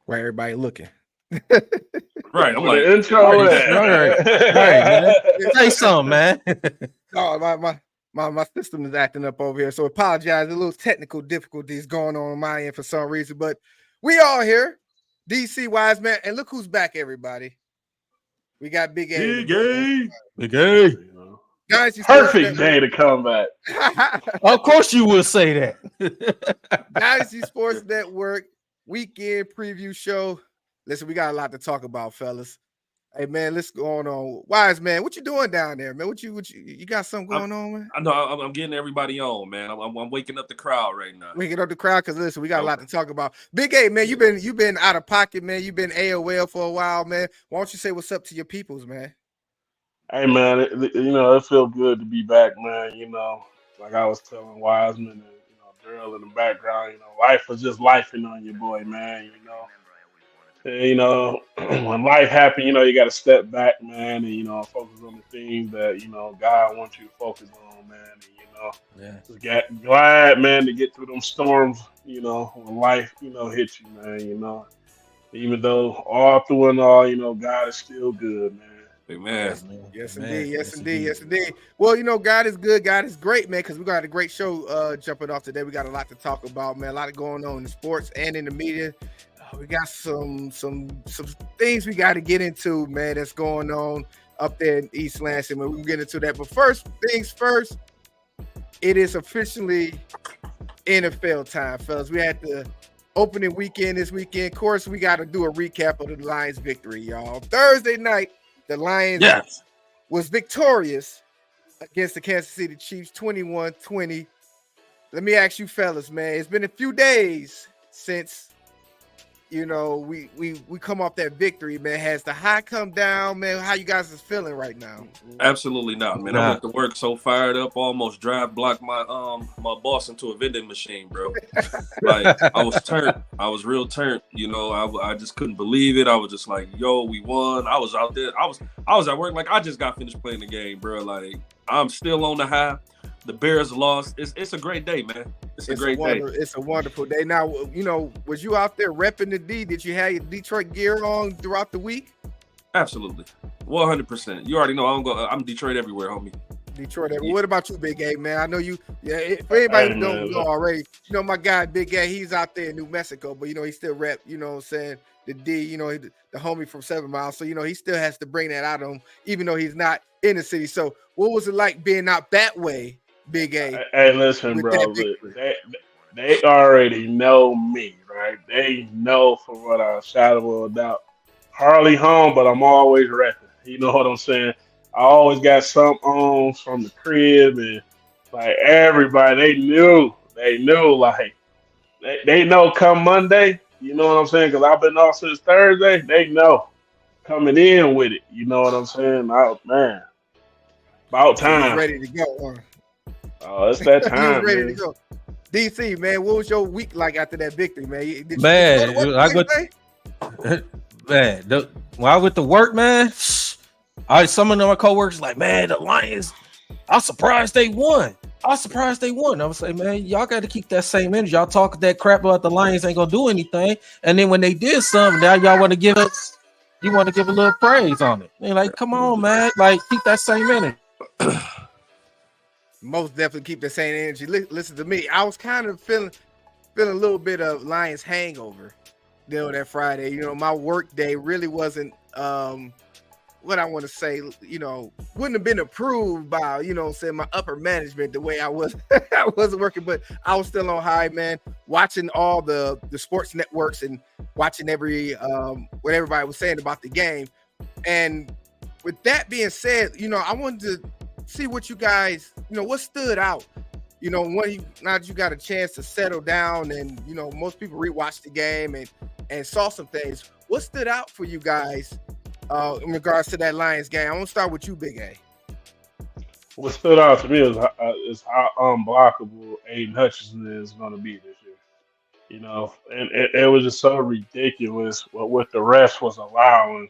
Where everybody looking. Right. I'm For like, the intro, Right, man. Say something, man. Oh, my system is acting up over here. So apologize. A little technical difficulties going on my end for some reason, but we all here. DC Wise Man, and look who's back, everybody. We got Big A. Big A. Big A. Guys, Perfect day to come back. Of course you would say that. Dynasty Sports Network weekend preview show. Listen, we got a lot to talk about, fellas. Hey man, let's go on. Wise Man, what you doing down there, man? What you got something going on, man? I know I'm getting everybody on, man. I'm waking up the crowd right now. Waking up the crowd because listen, we got a lot to talk about. Big A, man, you've been out of pocket, man. You've been AOL for a while, man. Why don't you say what's up to your peoples, man? Hey man, it feels good to be back, man. Like I was telling Wiseman and Daryl in the background, life was just lifing on your boy, man. When life happens, you got to step back, man, and focus on the things that God wants you to focus on, man. And just glad, man, to get through them storms. When life, hits you, man. Even though all through and all, God is still good, man. Amen. Yes, indeed. Well, God is good. God is great, man, because we got a great show jumping off today. We got a lot to talk about, man. A lot going on in the sports and in the media. We got some things we got to get into, man, that's going on up there in East Lansing. We'll get into that. But first things first, it is officially NFL time, fellas. We had the opening weekend this weekend. Of course, we got to do a recap of the Lions' victory, y'all. Thursday night, the Lions was victorious against the Kansas City Chiefs, 21-20. Let me ask you, fellas, man. It's been a few days since we come off that victory, man. Has the high come down, man? How you guys is feeling right now? Absolutely not, man. I went to work so fired up, almost drive blocked my boss into a vending machine, bro. Like I was turned. I was real turned. I just couldn't believe it. I was just like, yo, we won. I was out there. I was at work like I just got finished playing the game, bro. Like I'm still on the high. The Bears lost. It's a great day, man. It's a great day. It's a wonderful day. Now, was you out there repping the D? Did you have your Detroit gear on throughout the week? Absolutely. 100%. You already know I'm Detroit everywhere, homie. Detroit everywhere. What about you, Big A, man? I know you. Yeah, for anybody who don't know already, my guy, Big A, he's out there in New Mexico, but, he still rep, what I'm saying, the D, the homie from 7 Mile. So, he still has to bring that out of him, even though he's not in the city. So, what was it like being out that way, Big A? Hey, listen, bro. They already know me, right? They know for what a shadow of a doubt. Hardly home, but I'm always repping. You know what I'm saying? I always got something on from the crib, and like everybody, they knew, like they know come Monday. You know what I'm saying? Because I've been off since Thursday. They know coming in with it. You know what I'm saying? Oh man, about time. Ready to go. Oh, it's that time. Ready to go. DC, man, what was your week like after that victory, man? When I went to work, man, some of my coworkers like, man, the Lions, I'm surprised they won. I was like, man, y'all got to keep that same energy. Y'all talking that crap about the Lions ain't gonna do anything, and then when they did something, now y'all want to give a little praise on it. And like, come on, man, like keep that same energy. Most definitely keep the same energy. Listen to me. I was kind of feeling a little bit of Lions hangover that Friday. My work day really wasn't what I want to say, wouldn't have been approved by, saying my upper management the way I was I wasn't working, but I was still on high, man, watching all the sports networks and watching what everybody was saying about the game. And with that being said, I wanted to see what you guys, what stood out, now that you got a chance to settle down and, most people rewatched the game and saw some things. What stood out for you guys in regards to that Lions game? I want to start with you, Big A. What stood out to me is how unblockable Aiden Hutchinson is going to be this year. And it was just so ridiculous what the refs was allowing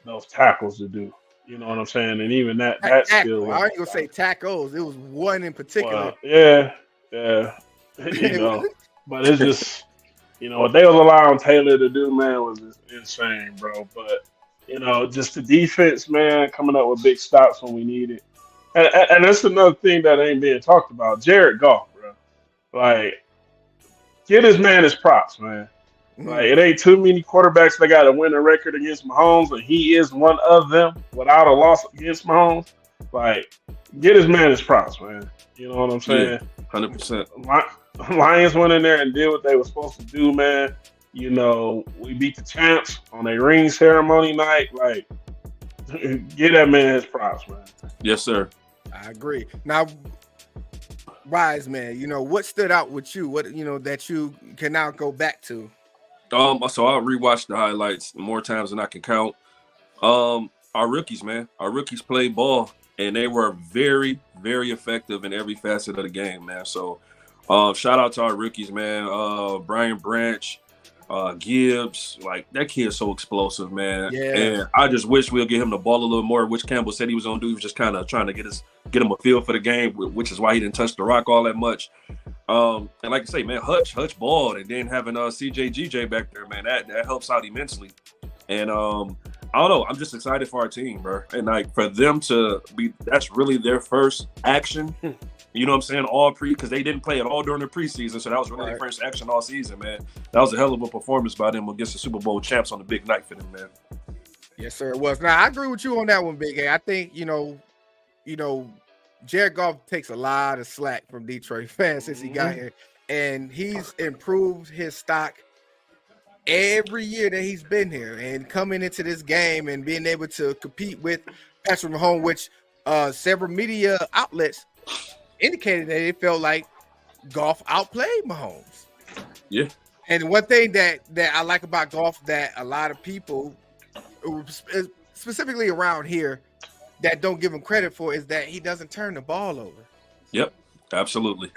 those tackles to do. You know what I'm saying? And even that still. I ain't gonna say tackles. It was one in particular. Well, yeah. But it's just You know what they was allowing Taylor to do, man, was just insane, bro. But you know, just the defense, man, coming up with big stops when we need it, and that's another thing that ain't being talked about. Jared Goff, bro, like get this man his props, man. Like it ain't too many quarterbacks that got a winning record against Mahomes, and he is one of them without a loss against Mahomes. Like get his man his props, man. You know what I'm saying? 100%. Lions went in there and did what they were supposed to do, man. You know, we beat the champs on a ring ceremony night. Like, get that man his props, man. Yes, sir. I agree. Now, Wise, man, you know, what stood out with you? What, you know, that you can now go back to? So I'll rewatch the highlights more times than I can count. Our rookies, man. Our rookies played ball, and they were very, very effective in every facet of the game, man. So, shout out to our rookies, man. Brian Branch, Gibbs, like that kid's so explosive, man. Yeah. And I just wish we'll get him the ball a little more, which Campbell said he was gonna do. He was just kind of trying to get him a feel for the game, which is why he didn't touch the rock all that much. And like I say, man, Hutch balled, and then having CJ back there, man, that helps out immensely. And I don't know, I'm just excited for our team, bro. And like for them to be, that's really their first action. You know what I'm saying? All because they didn't play at all during the preseason, so that was really their first action all season, man. That was a hell of a performance by them against the Super Bowl champs on the big night for them, man. Yes, sir, it was. Now I agree with you on that one, Big A. I think you know, Jared Goff takes a lot of slack from Detroit fans since he got here, and he's improved his stock every year that he's been here. And coming into this game and being able to compete with Patrick Mahomes, which several media outlets indicated that it felt like Goff outplayed Mahomes. Yeah. And one thing that I like about Goff that a lot of people, specifically around here, that don't give him credit for is that he doesn't turn the ball over. Yep, absolutely.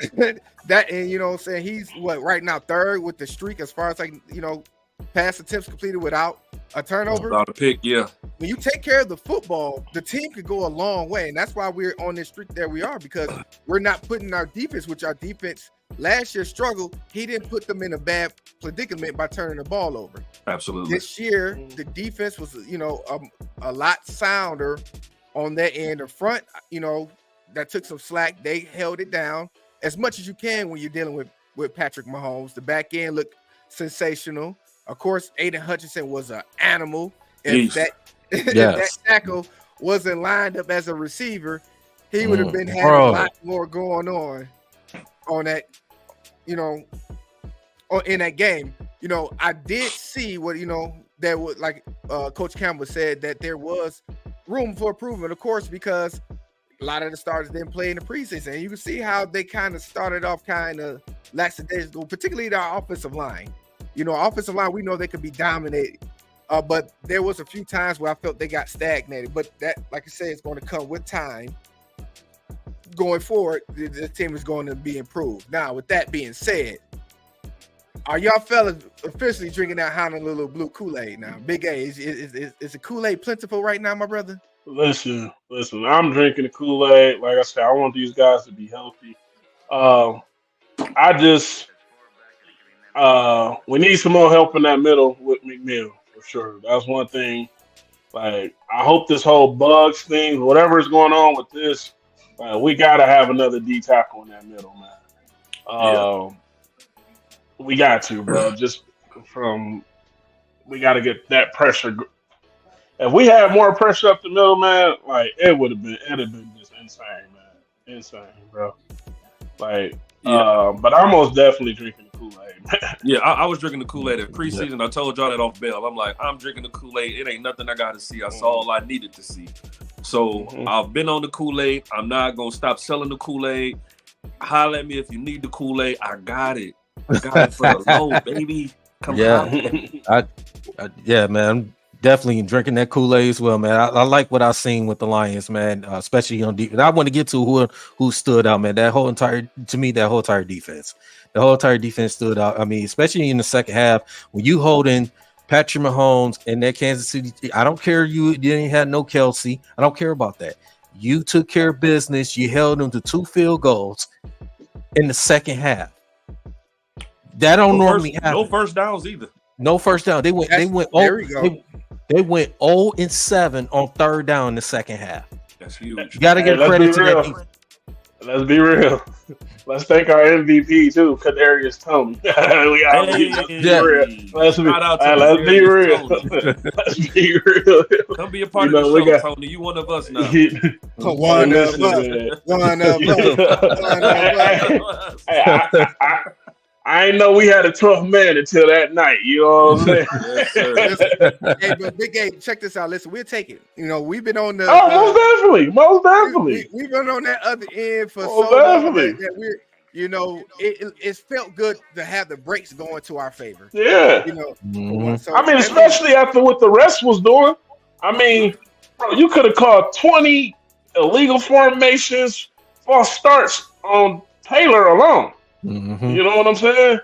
That, and you know what I'm saying, he's right now third with the streak as far as pass attempts completed without a turnover. Without a pick, yeah. When you take care of the football, the team could go a long way. And that's why we're on this streak that we are, because we're not putting our defense, which our defense last year struggled. He didn't put them in a bad predicament by turning the ball over. Absolutely. This year, the defense was, a lot sounder on that end. The front, that took some slack. They held it down as much as you can when you're dealing with Patrick Mahomes. The back end looked sensational. Of course, Aiden Hutchinson was an animal. If that tackle wasn't lined up as a receiver, he would have been having a lot more going on that, in that game. I did see what, there was, like Coach Campbell said, that there was room for improvement, of course, because a lot of the starters didn't play in the preseason. And you can see how they kind of started off kind of lackadaisical, particularly their offensive line. Offensive line, we know they could be dominated. But there was a few times where I felt they got stagnated. But that, like I said, is going to come with time. Going forward, the team is going to be improved. Now, with that being said, are y'all fellas officially drinking that Honolulu Blue Kool-Aid now? Big A, is the Kool-Aid plentiful right now, my brother? Listen, I'm drinking the Kool-Aid. Like I said, I want these guys to be healthy. We need some more help in that middle with McNeil, for sure. That's one thing. Like, I hope this whole bugs thing, whatever is going on with this, we got to have another D tackle in that middle, man. We got to, bro. We got to get that pressure. If we had more pressure up the middle, man, like it'd have been just insane, man. Insane, bro. Like, but I'm most definitely drinking the Kool-Aid, man. Yeah, I was drinking the Kool-Aid in preseason. I told y'all that off bell. I'm like, I'm drinking the Kool-Aid. It ain't nothing I got to see. I saw all I needed to see. So I've been on the Kool-Aid. I'm not going to stop selling the Kool-Aid. Holler at me if you need the Kool-Aid. I got it. I got it for the low, baby. Come on. Yeah, man. I'm definitely drinking that Kool-Aid as well, man. I like what I've seen with the Lions, man, especially on defense. I want to get to who stood out, man. That whole entire defense. The whole entire defense stood out. I mean, especially in the second half, when you holding Patrick Mahomes and that Kansas City, I don't care you didn't have no Kelsey. I don't care about that. You took care of business. You held them to 2 field goals in the second half. That don't normally happen. No first downs either. No first down. They went. There we go. They went 0-7 on third down in the second half. That's huge. You got to give credit to that defense. Let's be real. Let's thank our MVP too, Kadarius Toney. Let's be real. Let's be real. Come be a part of the show, Tony. You one of us now. One of us. I ain't know we had a 12th man until that night. You know what I'm saying? Yes, Hey, but Big A, check this out. Listen, we'll take it. You know, we've been on the most definitely. We've been on that other end for Most so long definitely. that we're, you know, it's felt good to have the breaks going to our favor. Yeah. You know, Mhm. so I mean, especially after what the rest was doing. I mean, bro, you could have called 20 illegal formations, false starts on Taylor alone. Mhm. You know what I'm saying?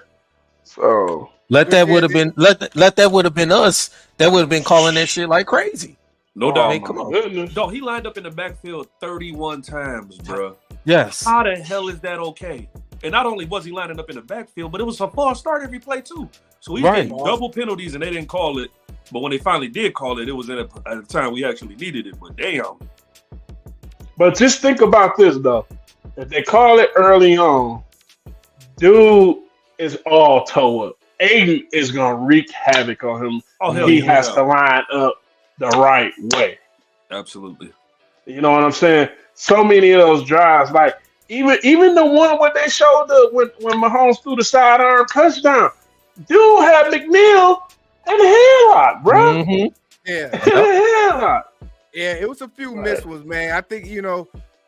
So That would have been that would have been us. That would have been calling that shit like crazy. No doubt. Hey, come on. Goodness. Dog, he lined up in the backfield 31 times, bro. Yes. How the hell is that okay? And not only was he lining up in the backfield, but it was a false start every play too. So he's getting double penalties, and they didn't call it. But when they finally did call it, it was at a time we actually needed it. But damn. But just think about this though. If they call it early on, dude is all toe up. Aiden is gonna wreak havoc on him. Oh, hell He yeah. has to line up the right way. Absolutely. You know what I'm saying? So many of those drives, like even the one where they showed when Mahomes threw the sidearm touchdown, dude had McNeil in the headlock, bro. Mhm. yeah, In the headlock. yeah, it was a few missed ones, man. I think, you know,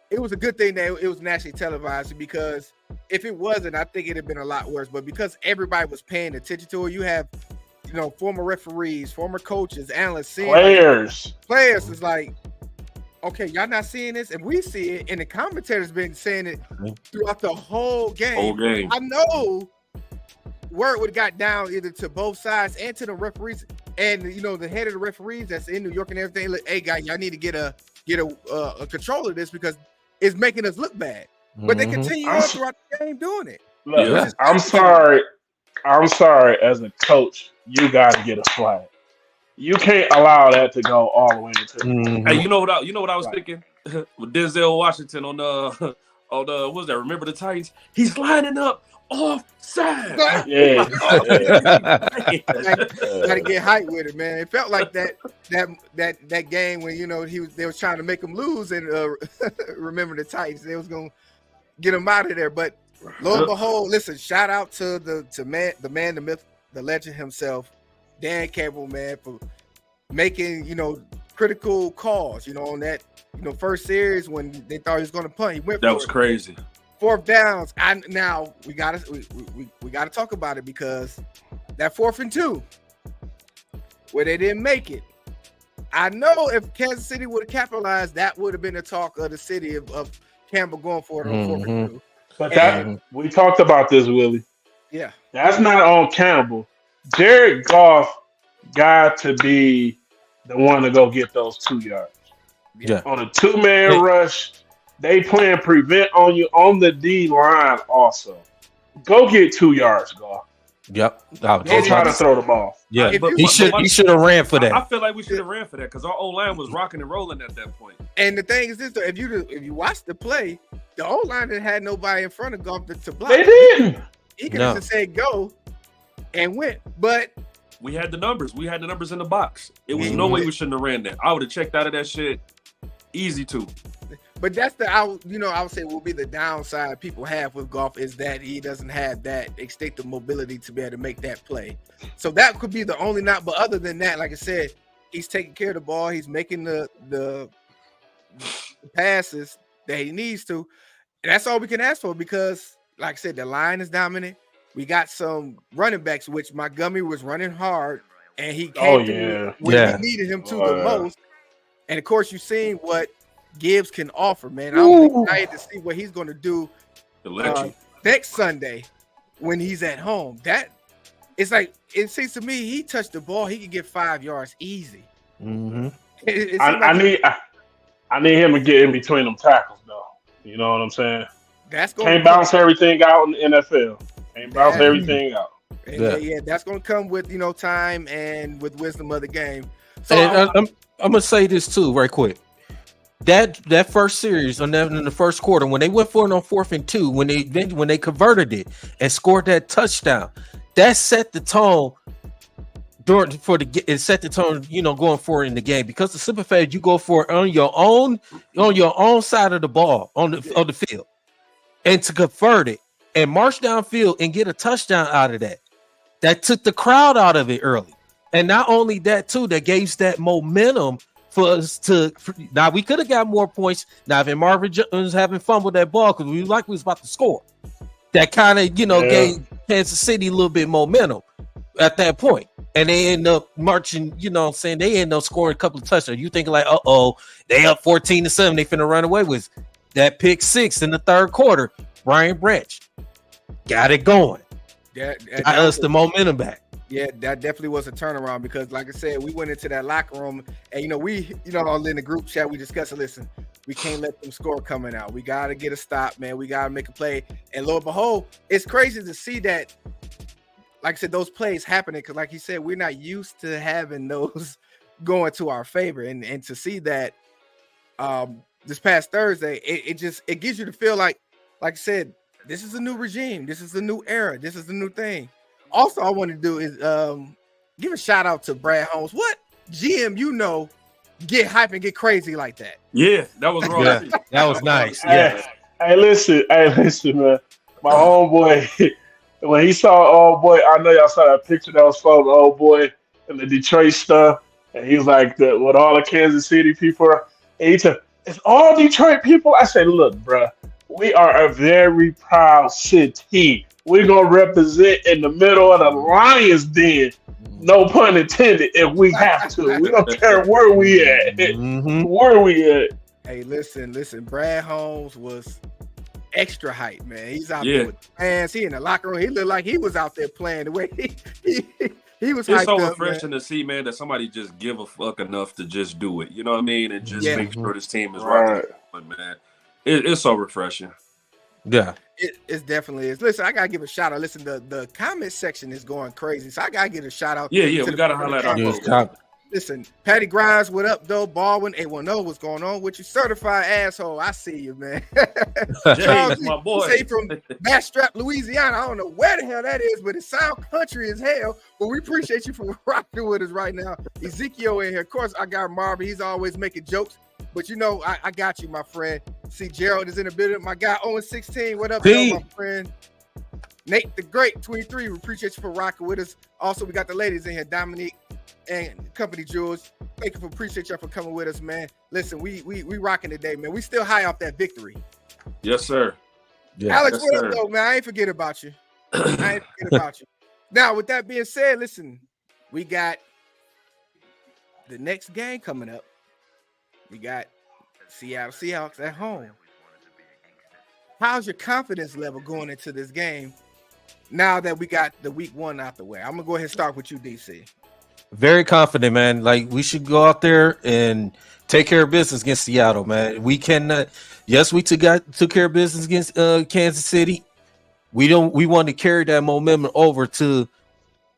it was a good thing that it was nationally televised, because if it wasn't, I think it'd have been a lot worse. But because everybody was paying attention to it, you have, you know, former referees, former coaches, analysts, seeing players is like, okay, y'all not seeing this, and we see it, and the commentators been saying it throughout the whole game. Whole game. I know word would have got down either to both sides and to the referees, and you know the head of the referees that's in New York and everything. Like, hey guys, y'all need to get a control of this because it's making us look bad. But they continue on throughout the game doing it. Look, Yeah. I'm sorry. As a coach, you got to get a flag. You can't allow that to go all the way into. Mhm. Hey, you know what I was thinking? With Denzel Washington on what was that? Remember the Titans? He's lining up offside. Yeah. Gotta get hype with it, man. It felt like that game when, you know, they was trying to make him lose, and remember the Titans, they was gonna get him out of there. But lo and behold, listen, shout out to the man, the myth, the legend himself, Dan Campbell, man, for making, you know, critical calls, you know, on that, you know, first series when they thought he was gonna punt. He went That for was it. crazy. Fourth downs. Now we gotta talk about it, because that 4th and 2 where they didn't make it. I know if Kansas City would have capitalized, that would have been the talk of the city of Campbell going for it on 4th and 2. But we talked about this, Willie. Yeah. That's not on Campbell. Jared Goff got to be the one to go get those 2 yards. Yeah. On a 2-man rush, they playing prevent on you on the D line also. Go get 2 yards, Goff. Yep. Don't try to throw the ball. Yeah. If He should have ran for that. I feel like we should have ran for that because our O-line was rocking and rolling at that point. And the thing is this, though, if you watch the play, the O-line didn't had nobody in front of Goff to block. They didn't. He could have just said go and went, but We had the numbers. We had the numbers in the box. It was no way we shouldn't have ran that. I would have checked out of that shit easy too. But that's I would say will be the downside people have with Goff, is that he doesn't have that extensive mobility to be able to make that play. So that could be the only not. But other than that, like I said, he's taking care of the ball. He's making the passes that he needs to. And that's all we can ask for, because, like I said, the line is dominant. We got some running backs, which Montgomery was running hard, and he came through when we needed him to the most. And of course, you've seen what Gibbs can offer, man. I'm excited to see what he's going to do next Sunday when he's at home. That it's like, it seems to me he touched the ball, he can get 5 yards easy. Mm-hmm. I need him to get in between them tackles, though. You know what I'm saying? That's going Can't bounce everything out in the NFL. Can't bounce everything out. And yeah, that's gonna come with time and with wisdom of the game. So and I'm gonna say this too, right quick. That first series in the first quarter, when they went for it on 4th and 2, when they converted it and scored that touchdown, that set the tone going for it in the game, because the simple fact you go for it on your own side of the ball on the field, and to convert it and march downfield and get a touchdown out of that took the crowd out of it early. And not only that too, that gave that momentum for us to. Now we could have got more points. Now if Marvin Jones having fun with that ball because we was about to score, that kind of gave Kansas City a little bit momentum at that point. And they end up marching, they end up scoring a couple of touchdowns. You think like, they up 14-7, they finna run away with that pick 6 in the third quarter. Brian Branch got it going. Got us the momentum back. Yeah, that definitely was a turnaround, because like I said, we went into that locker room and we all in the group chat, we discussed it. Listen, we can't let them score coming out. We got to get a stop, man. We got to make a play. And lo and behold, it's crazy to see that, like I said, those plays happening, because like you said, we're not used to having those going to our favor. And to see that this past Thursday, it gives you the feel like I said, this is a new regime. This is a new era. This is the new thing. Also, I want to do is give a shout out to Brad Holmes. What GM get hype and get crazy like that? Yeah, that was wrong. Yeah, that was nice. Yeah. Hey, listen, man. My homeboy, when he saw old boy, I know y'all saw that picture that was from old boy and the Detroit stuff, and he was like, with all the Kansas City people, and he said, "It's all Detroit people." I said, "Look, bro, we are a very proud city. We're gonna represent in the middle of the Lions Den, no pun intended, if we have to. We don't care where we at. Mm-hmm. Where we at." Hey, listen. Brad Holmes was extra hype, man. He's out there with fans. He in the locker room. He looked like he was out there playing the way he was. It's so refreshing to see, man, that somebody just give a fuck enough to just do it. You know what I mean? And just make sure this team is right. But man, it's so refreshing. Yeah. It definitely is. Listen, I gotta give a shout out. Listen, the comment section is going crazy, so I gotta give a shout out. Yeah, we gotta highlight our Listen, Patty Grimes, what up, though? Baldwin, 810, what's going on with you? Certified asshole, I see you, man. James, my boy. Say from Bastrap, Louisiana. I don't know where the hell that is, but it sounds country as hell. But we appreciate you for rocking with us right now. Ezekiel in here. Of course, I got Marvin. He's always making jokes. But I got you, my friend. See, Gerald is in the building. My guy, Owen 16. What up, my friend? Nate the Great, 23. We appreciate you for rocking with us. Also, we got the ladies in here, Dominique and company Jules. Thank you appreciate y'all for coming with us, man. Listen, we rocking today, man. We still high off that victory. Yes, sir. Yeah, Alex, what up, though, man? I ain't forget about you. Now, with that being said, listen, we got the next game coming up. We got Seattle Seahawks at home. How's your confidence level going into this game now that we got the week 1 out the way? I'm going to go ahead and start with you, DC. Very confident, man. Like, we should go out there and take care of business against Seattle, man. We cannot. Yes, we took care of business against Kansas City. We want to carry that momentum over to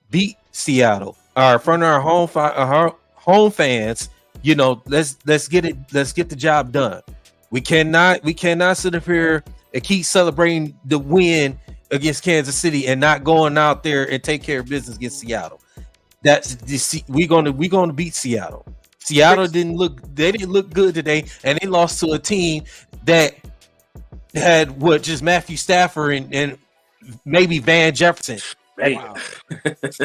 beat Seattle. Our home fans. Let's get it. Let's get the job done. We cannot sit up here and keep celebrating the win against Kansas City and not going out there and take care of business against Seattle. We're gonna beat Seattle. Seattle didn't look good today, and they lost to a team that had just Matthew Stafford and maybe Van Jefferson. Wow.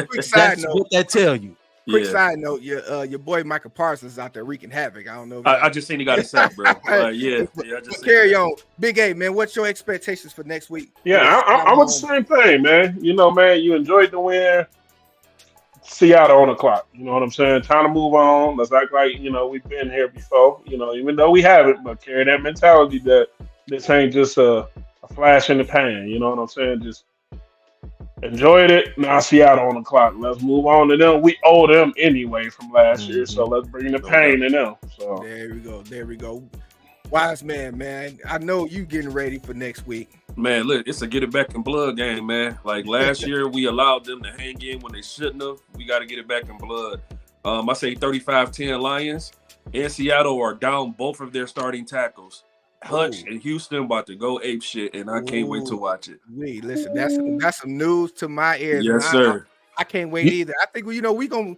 Quick side note. What that tell you. Quick side note, your boy Michael Parsons is out there wreaking havoc. I don't know. I just seen he got a sack, bro. Carry on. Big A, man, what's your expectations for next week? Yeah, I'm with the same thing, man. Man, you enjoyed the win. Seattle on the clock. You know what I'm saying? Time to move on. Let's act like, we've been here before. Even though we haven't, but carry that mentality that this ain't just a flash in the pan. You know what I'm saying? Just enjoyed it. Now Seattle on the clock. Let's move on to them. We owe them anyway from last year, so let's bring the pain to them. So there we go. Wise man, I know you getting ready for next week. Man, look, it's a get it back in blood game, man. Like last year, we allowed them to hang in when they shouldn't have. We got to get it back in blood. I say 35-10 Lions. And Seattle are down both of their starting tackles. Hutch and Houston about to go ape shit, and I can't wait to watch it. Wait, listen, that's some news to my ears. Yes, sir. I can't wait either. I think we gonna.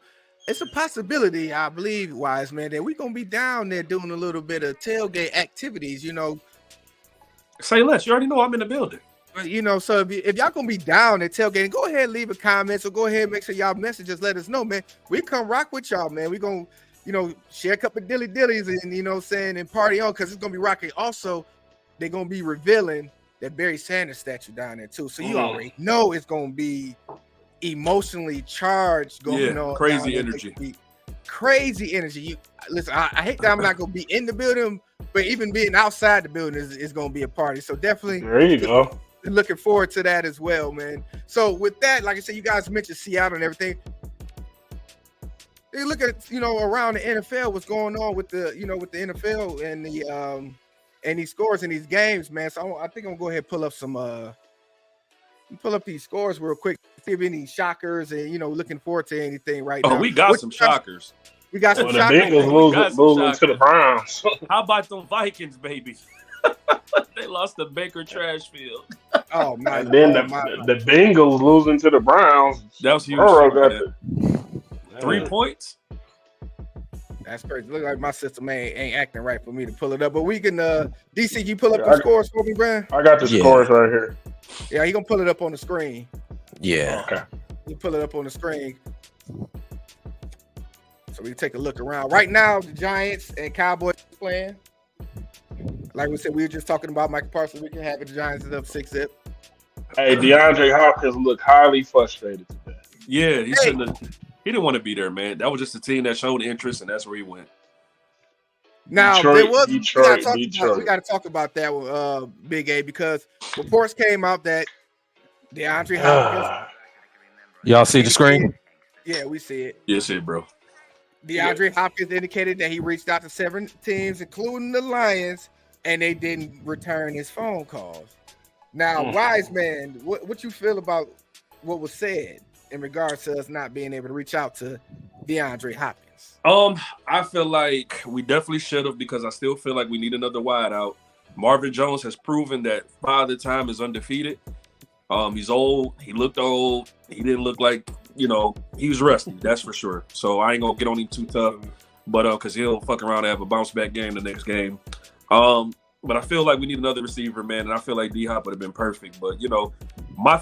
It's a possibility, I believe, Wise man, that we're gonna be down there doing a little bit of tailgate activities. Say less. You already know I'm in the building. So if y'all gonna be down at tailgating, go ahead and leave a comment. So go ahead and make sure y'all message us, let us know, man. We come rock with y'all, man. We gonna, share a couple of dillies and, and party on, because it's gonna be rocking. Also, they're gonna be revealing that Barry Sanders statue down there too. So you already know it's gonna be emotionally charged going on. Crazy energy. Crazy energy. Listen, I hate that I'm not gonna be in the building, but even being outside the building is gonna be a party. So definitely there you go. Looking forward to that as well, man. So with that, like I said, you guys mentioned Seattle and everything. You look at around the NFL, what's going on with the with the NFL and the and these scores in these games, man. So I think I'm gonna go ahead and pull up these scores real quick, see if any shockers, and looking forward to anything right now. We got some shockers. We got some the shockers. Bengals losing to the Browns. How about them Vikings, baby? They lost to Baker Trashfield. Oh man! And then the Bengals losing to the Browns. That was huge. Burrow got 3 points. That's crazy. Look like my system ain't acting right for me to pull it up. But we can DC, you pull up the scores for me, Brian? I got the scores right here. Yeah, you gonna pull it up on the screen. Yeah. Okay. You pull it up on the screen. So we can take a look around. Right now, the Giants and Cowboys playing. Like we said, we were just talking about Michael Parsons. We can have it. The Giants is up 6-0. Hey, DeAndre Hopkins looked highly frustrated today. Yeah, he shouldn't have. He didn't want to be there, man. That was just a team that showed interest, and that's where he went. Now, Detroit. We got to talk about that with Big A, because reports came out that DeAndre Hopkins. Y'all see the screen? Yeah, we see it. Yes, bro. DeAndre Hopkins indicated that he reached out to 7 teams, including the Lions, and they didn't return his phone calls. Now, Wise man, what you feel about what was said in regards to us not being able to reach out to DeAndre Hopkins? I feel like we definitely should have, because I still feel like we need another wide out. Marvin Jones has proven that Father Time is undefeated. He's old. He looked old. He didn't look like, he was rusty. That's for sure. So I ain't gonna get on him too tough, but because he'll fuck around and have a bounce back game the next game. But I feel like we need another receiver, man, and I feel like D-Hop would have been perfect. But my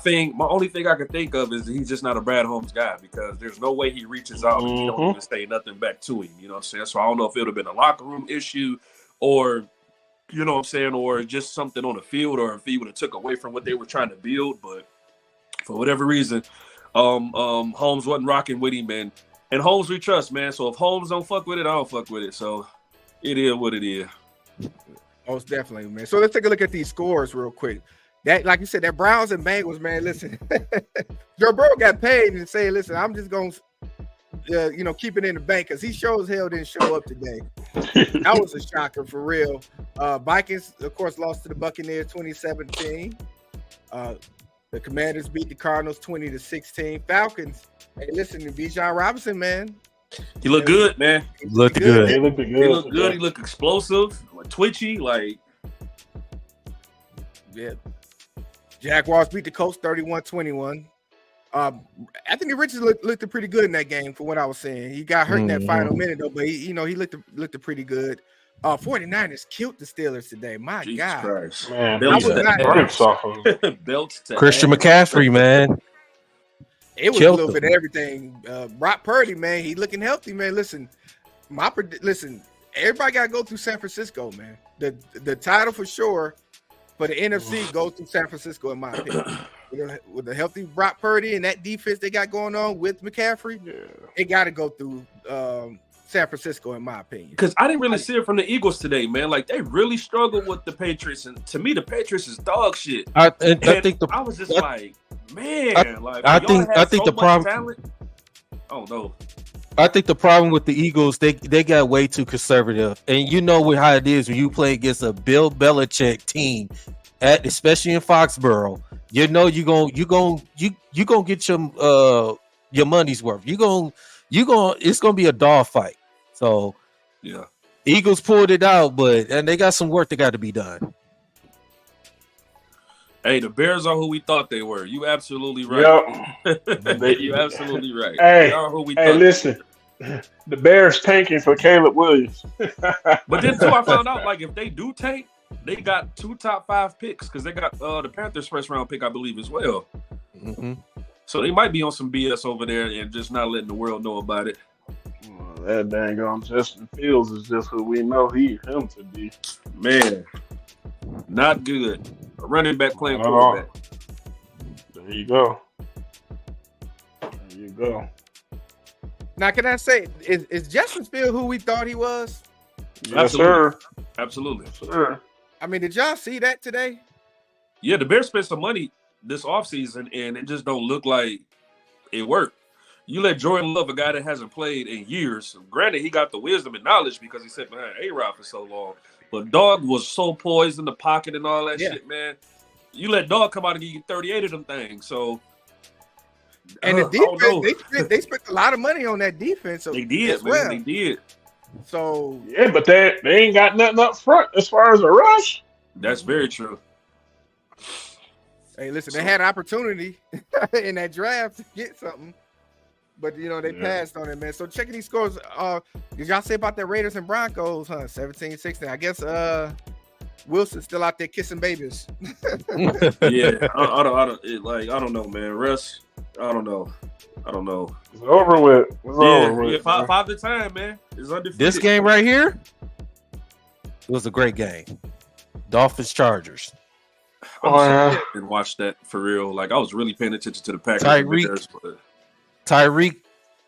only thing I can think of is he's just not a Brad Holmes guy, because there's no way he reaches out and he don't even say nothing back to him. You know what I'm saying? So I don't know if it would have been a locker room issue, or or just something on the field, or if he would have took away from what they were trying to build. But for whatever reason, Holmes wasn't rocking with him, and Holmes we trust, man. So if Holmes don't fuck with it, I don't fuck with it. So it is what it is. Most definitely, man. So let's take a look at these scores real quick. That, like you said, that Browns and Bengals, man. Listen, Joe Burrow got paid and say, "Listen, I'm just gonna, keep it in the bank," because he sure as hell didn't show up today. That was a shocker for real. Vikings, of course, lost to the Buccaneers 2017. The Commanders beat the Cardinals 20-16. Falcons. Hey, listen to Bijan Robinson, man. He looked good, man. He looked good. He looked good. He looked good. He looked explosive, twitchy, Yeah. Jaguars beat the Colts 31-21. Anthony Richardson looked pretty good in that game, for what I was saying. He got hurt in that final minute, though, but he looked pretty good. 49ers killed the Steelers today. My Jesus God. Christ. Man, Belts to Christian McCaffrey, man. It was Killed a little bit of everything. Brock Purdy, man, he looking healthy, man. Listen, everybody got to go through San Francisco, man. The title for sure for the NFC goes through San Francisco, in my opinion. With the healthy Brock Purdy and that defense they got going on with McCaffrey, it got to go through San Francisco, in my opinion. Because I didn't really see it from the Eagles today, man. Like, they really struggled with the Patriots, and to me, the Patriots is dog shit. I think I was just like, man, I think the problem. talent. don't know. I think the problem with the Eagles, they got way too conservative, and you know how it is when you play against a Bill Belichick team, especially in Foxborough. You know you gonna get your money's worth. It's gonna be a dog fight. So yeah, Eagles pulled it out, and they got some work that got to be done. Hey, the Bears are who we thought they were. You absolutely right. Yep. You absolutely right. Hey, they are who we hey, thought. listen. The Bears tanking for Caleb Williams. But then too, I found out like if they do tank, they got 2 top 5 picks because they got the Panthers first round pick, I believe, as well. Mm-hmm. So they might be on some BS over there and just not letting the world know about it. That dang on Justin Fields is just who we know him to be. Man, not good. A running back playing Not at all. quarterback. There you go. There you go. Now, can I say, is Justin Fields who we thought he was? Yes, sir. Absolutely. Sir. I mean, did y'all see that today? Yeah, the Bears spent some money this offseason, and it just don't look like it worked. You let Jordan Love, a guy that hasn't played in years, granted, he got the wisdom and knowledge because he sat behind A-Rod for so long, but Dog was so poised in the pocket and all that shit, man. You let Dog come out and give you 38 of them things, so. And the defense, they spent a lot of money on that defense. So they did, man. Well. They did. So yeah, but they ain't got nothing up front as far as a rush. That's very true. Hey, listen, they had an opportunity in that draft to get something, but they passed on it, man. So checking these scores, did y'all say about the Raiders and Broncos? 17-16. I guess Wilson's still out there kissing babies. Yeah, I don't know, man. Russ, I don't know. It's over with. It's over with. Yeah, five to time, man. It's undefeated. This game right here, it was a great game. Dolphins Chargers. And watch that for real. Like I was really paying attention to the Packers. Tyreek,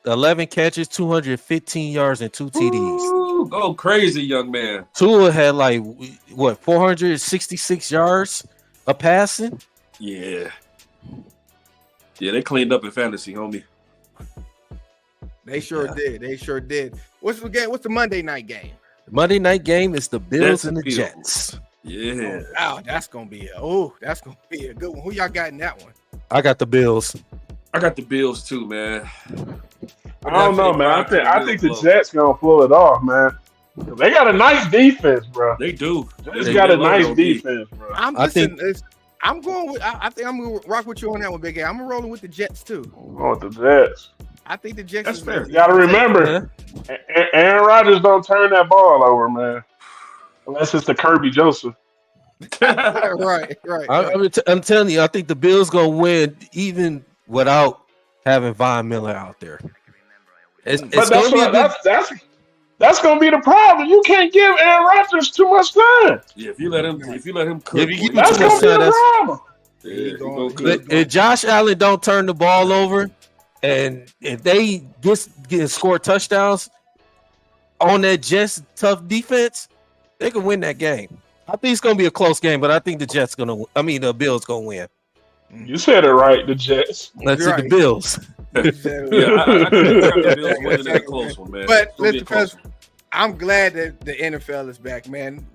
11 catches, 215 yards, and 2 TDs. Ooh, go crazy, young man. Tua had 466 yards of passing. Yeah, they cleaned up in fantasy, homie. They sure did. They sure did. What's the game? What's the Monday night game? The Monday night game is the Bills and the Bills. Jets. Yeah. Oh, that's gonna be a good one. Who y'all got in that one? I got the Bills. I got the Bills too, man. I don't know, man. I think the Jets gonna pull it off, man. They got a nice defense, bro. They do. They got a nice defense, bro. I think I'm going to rock with you on that one, Big A. I'm rolling with the Jets too. I'm going with the Jets. I think the Jets. That's fair. You got to remember, Aaron Rodgers don't turn that ball over, man. Unless it's the Kirby Joseph. right. I'm telling you, I think the Bills gonna win even without having Von Miller out there. That's gonna be the problem. You can't give Aaron Rodgers too much time. Yeah, if you let him cook, that's gonna be the problem. If Josh Allen don't turn the ball over, and if they get score touchdowns on that Jets tough defense, they can win that game. I think it's gonna be a close game, but I think the Bills gonna win. You said it right, the Jets. Let's see the Bills. I got the Bills winning a close one, man. But listen, because I'm glad that the NFL is back, man.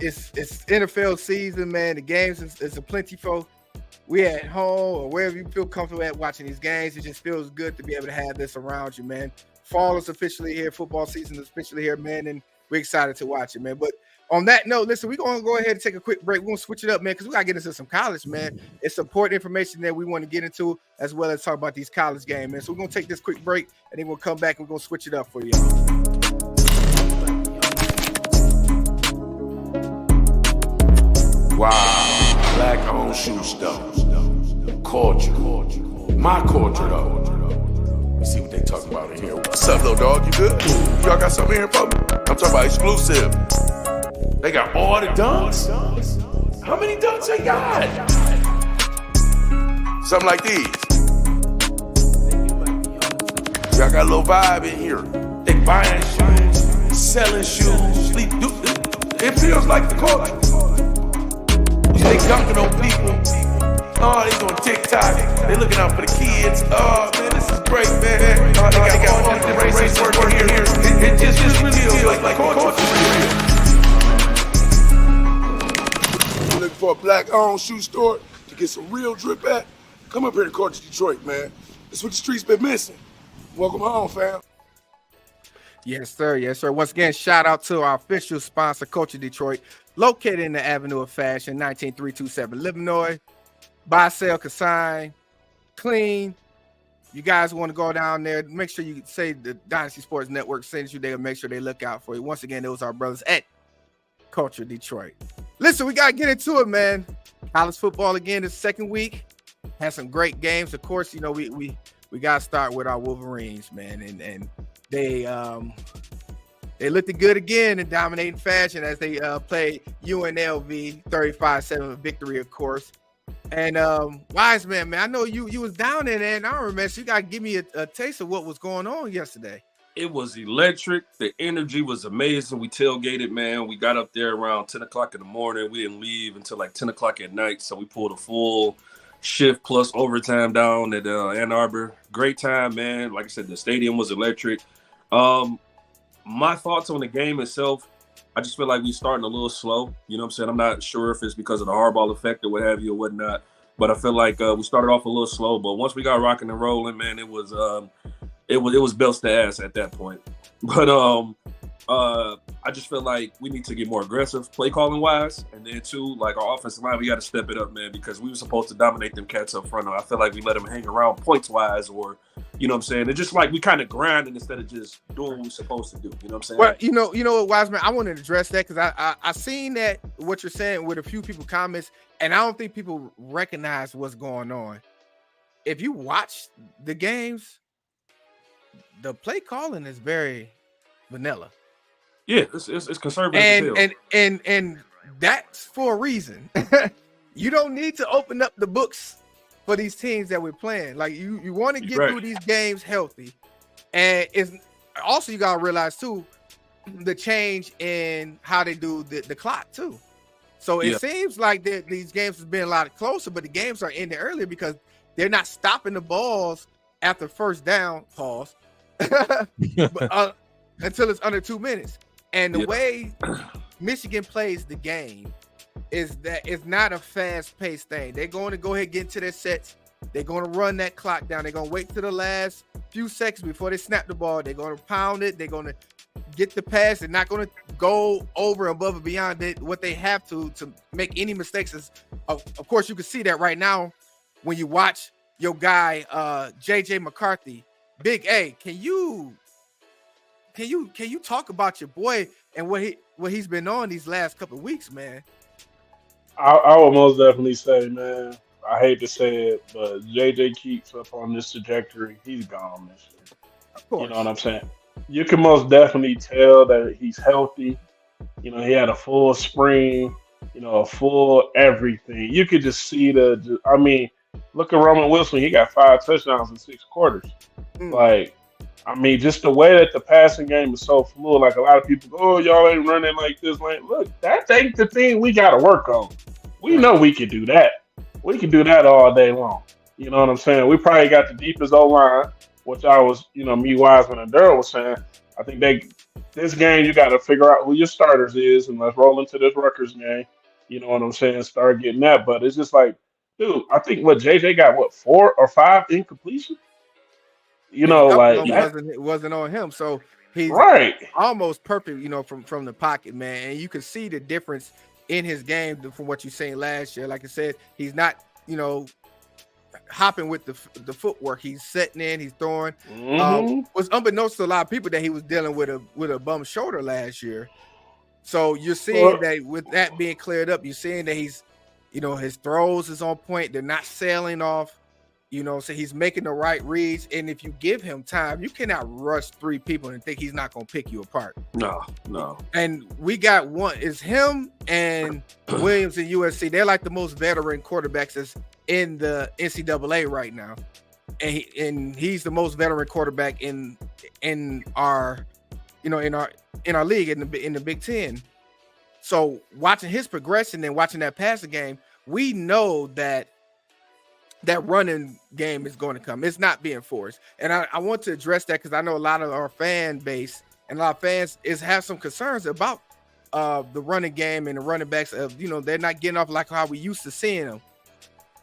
It's NFL season, man. The games is a plentiful. We at home or wherever you feel comfortable at watching these games. It just feels good to be able to have this around you, man. Fall is officially here. Football season is officially here, man, and we're excited to watch it, man. But on that note, listen, we're going to go ahead and take a quick break. We're going to switch it up, man, because we got to get into some college, man. It's important information that we want to get into, as well as talk about these college games, man. So we're going to take this quick break, and then we'll come back and we're going to switch it up for you. Wow, black-owned shoe store. Culture. My culture, though. You see what they talking about in here. What's up, little dog? You good? Y'all got something here for me? I'm talking about exclusive. They got all the dunks? How many dunks they got? Something like these. Y'all got a little vibe in here. They buying shoes, selling shoes. It feels like the culture. They dunking on people. Oh, he's on TikTok. They looking out for the kids. Oh, man, this is great, man. Oh, they got all the different races working here. It just really feels like culture is real. Looking for a black-owned shoe store to get some real drip at? Come up here to Culture Detroit, man. That's what the streets been missing. Welcome home, fam. Yes, sir. Yes, sir. Once again, shout out to our official sponsor, Culture Detroit, located in the Avenue of Fashion, 19327 Livernois. Buy, sell, consign, clean. You guys want to go down there, make sure you say the Dynasty Sports Network sends you there, make sure they look out for you. Once again, it was our brothers at Culture Detroit. Listen, we got to get into it, man. College football again this second week. Had some great games. Of course, you know, we got to start with our Wolverines, man. And they looked good again in dominating fashion as they played UNLV 35-7 victory, of course. And Wiseman, man, I know you was down in Ann Arbor, man. So you gotta give me a taste of what was going on yesterday. It was electric. The energy was amazing. We tailgated, man. We got up there around 10 o'clock in the morning. We didn't leave until like 10 o'clock at night. So we pulled a full shift plus overtime down at Ann Arbor. Great time, man. Like I said, the stadium was electric. My thoughts on the game itself, I just feel like we starting a little slow. You know what I'm saying? I'm not sure if it's because of the hardball effect or what have you or whatnot. But I feel like we started off a little slow. But once we got rocking and rolling, man, it was belts to ass at that point. But I just feel like we need to get more aggressive play calling wise. And then too, like our offensive line, we got to step it up, man, because we were supposed to dominate them cats up front. I feel like we let them hang around points wise, or, you know what I'm saying? It's just like we kind of grinding instead of just doing what we're supposed to do. You know what I'm saying? Well, you know what, Wiseman, I wanted to address that because I seen that what you're saying with a few people comments, and I don't think people recognize what's going on. If you watch the games, the play calling is very vanilla. Yeah, it's conservative. And that's for a reason. You don't need to open up the books for these teams that we're playing. Like you want to get through these games healthy. And it's also, you gotta realize too, the change in how they do the clock too. So it seems like these games has been a lot closer, but the games are ending earlier because they're not stopping the balls after first down, pause, but, until it's under 2 minutes. And the way Michigan plays the game is that it's not a fast-paced thing. They're going to go ahead and get into their sets. They're going to run that clock down. They're going to wait to the last few seconds before they snap the ball. They're going to pound it. They're going to get the pass. They're not going to go over and above and beyond what they have to make any mistakes. Of course, you can see that right now when you watch your guy, J.J. McCarthy. Big A, can you talk about your boy and what he's been on these last couple of weeks, man? I would most definitely say, man, I hate to say it, but JJ keeps up on this trajectory. He's gone this year. Of course. You know what I'm saying? You can most definitely tell that he's healthy. You know, he had a full spring, you know, a full everything. You could just see look at Roman Wilson. He got 5 touchdowns in 6 quarters. Like, I mean, just the way that the passing game is so fluid, like a lot of people go, oh, y'all ain't running like this. Like, look, that ain't the thing we got to work on. We know we can do that. We can do that all day long. You know what I'm saying? We probably got the deepest O-line, which I was, you know, me, Wiseman, and Daryl was saying. I think this game, you got to figure out who your starters is, and let's roll into this Rutgers game. You know what I'm saying? Start getting that. But it's just like, dude, I think JJ got 4 or 5 incompletion? You know, like it wasn't on him, so he's almost perfect. You know, from the pocket, man, and you can see the difference in his game from what you seen last year. Like I said, he's not, you know, hopping with the footwork. He's setting in, he's throwing. Was unbeknownst to a lot of people that he was dealing with a bum shoulder last year. So you're seeing that with that being cleared up, you're seeing that he's, you know, his throws is on point. They're not sailing off. You know, so he's making the right reads. And if you give him time, you cannot rush 3 people and think he's not going to pick you apart. No. And we got one. It's him and Williams and USC. They're like the most veteran quarterbacks that's in the NCAA right now. And he's the most veteran quarterback in our, you know, in our league in the Big Ten. So watching his progression and watching that passing game, we know that that running game is going to come. It's not being forced. And I want to address that because I know a lot of our fan base and a lot of fans have some concerns about the running game and the running backs of, they're not getting off like how we used to seeing them.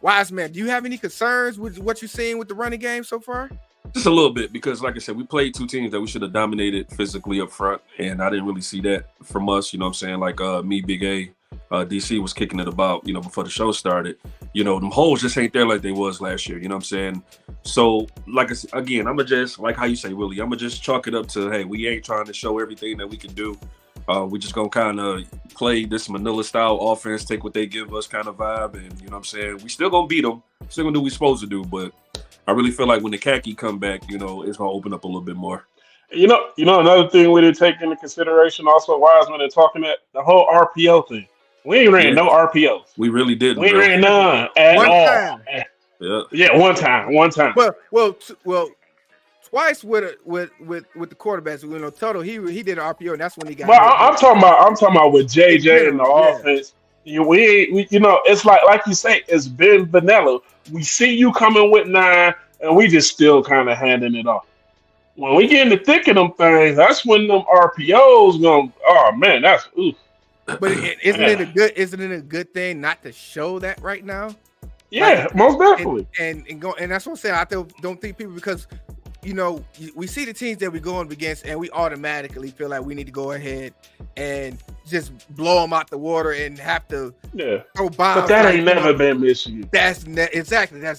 Wiseman, do you have any concerns with what you're seeing with the running game so far? Just a little bit, because like I said, we played two teams that we should have dominated physically up front, and I didn't really see that from us. You know what I'm saying? Like me, Big A, DC was kicking it about, before the show started. Them holes just ain't there like they was last year. You know what I'm saying? So, like I said, again, I'ma just, like how you say, Willie, I'ma just chalk it up to, hey, we ain't trying to show everything that we can do. We just gonna kind of play this Manila style offense, take what they give us kind of vibe, and you know what I'm saying? We still gonna beat them, still gonna do what we supposed to do, but I really feel like when the khaki come back, it's gonna open up a little bit more. Another thing we did take into consideration also, Wiseman, and talking that the whole RPO thing. We ain't ran no RPOs. We really didn't. We ran none at one all. Time. Yeah, one time. Well, twice with the quarterbacks. Toto he did an RPO, and that's when he got. Well, I'm talking about with JJ and the offense. We it's like you say, it's been vanilla. We see you coming with 9, and we just still kind of handing it off. When we get in the thick of them things, that's when them RPOs going. Oh man, that's oof. But isn't it a good thing not to show that right now? Yeah, most definitely. And that's what I'm saying. I don't think people, because we see the teams that we're going against, and we automatically feel like we need to go ahead and just blow them out the water and have to throw bombs. But that ain't never been Michigan. That's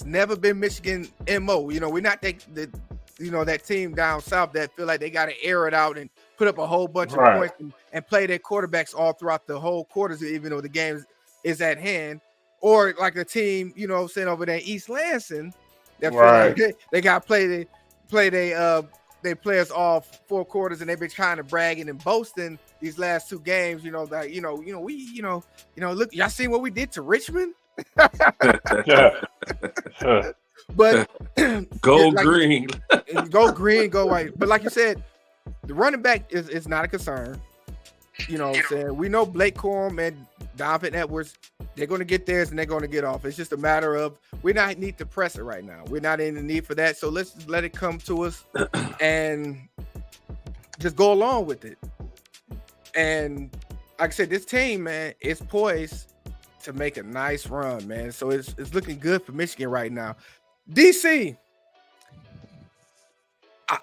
never been Michigan MO. We're not that team down south that feel like they got to air it out and put up a whole bunch of points and play their quarterbacks all throughout the whole quarters, even though the game is at hand. Or like a team, sitting over there in East Lansing that feel like they got to play their players all 4 quarters, and they've been trying to bragging and boasting these last 2 games. Look, y'all seen what we did to Richmond? But go green, go green, go white. But like you said, the running back is not a concern. What I'm saying? We know Blake Corum and Donovan Edwards, they're going to get theirs and they're going to get off. It's just a matter of we not need to press it right now. We're not in the need for that. So let's just let it come to us and just go along with it. And like I said, this team, man, is poised to make a nice run, man. So it's looking good for Michigan right now. DC,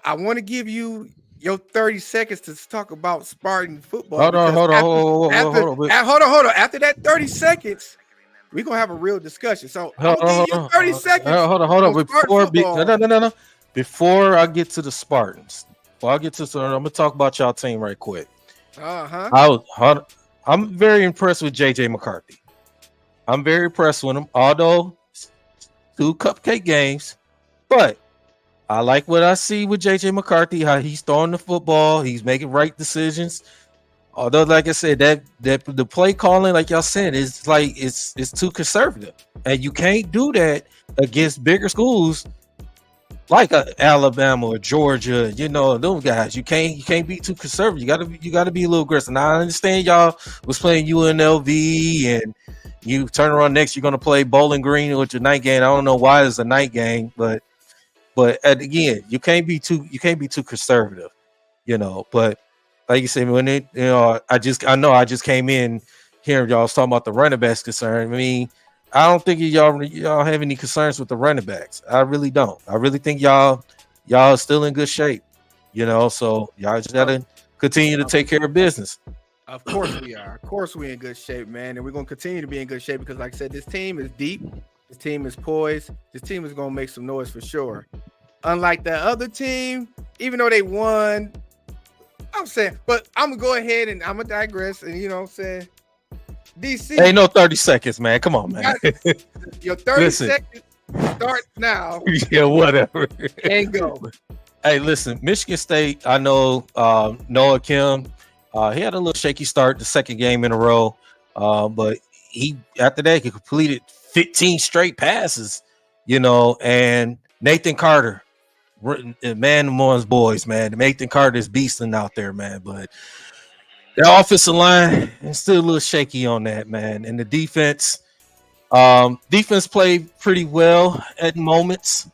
I want to give you your 30 seconds to talk about Spartan football. Hold on. After that 30 seconds, we're gonna have a real discussion. So I'm gonna give you 30 seconds. Hold on. Before I get to the Spartans, I'm gonna talk about y'all team right quick. I'm very impressed with JJ McCarthy. I'm very impressed with him, although 2 cupcake games, but I like what I see with JJ McCarthy, how he's throwing the football, he's making right decisions. Although, like I said, that the play calling, like y'all said, is like it's too conservative, and you can't do that against bigger schools like Alabama or Georgia. Those guys, you can't be too conservative. You gotta be a little aggressive. Now I understand y'all was playing UNLV, and you turn around next, you're gonna play Bowling Green with your night game. I don't know why it's a night game, but again, you can't be too conservative, But like you said, when I just came in hearing y'all talking about the running backs concern. I mean, I don't think y'all have any concerns with the running backs. I really don't. I really think y'all are still in good shape, So y'all just gotta continue to take care of business. Of course we are. Of course we're in good shape, man, and we're gonna continue to be in good shape because, like I said, this team is deep. This team is poised. This team is going to make some noise for sure. Unlike the other team, even though they won, I'm saying, but I'm going to go ahead and I'm going to digress. And you know what I'm saying? DC. Ain't no 30 seconds, man. Come on, man. Your 30 seconds starts now. Yeah, whatever. And go. Hey, listen, Michigan State, I know Noah Kim, he had a little shaky start the second game in a row, but after that, he completed 15 straight passes, and Nathan Carter, man amongst boys, man. Nathan Carter is beasting out there, man. But the offensive line is still a little shaky on that, man. And the defense, Defense played pretty well at moments,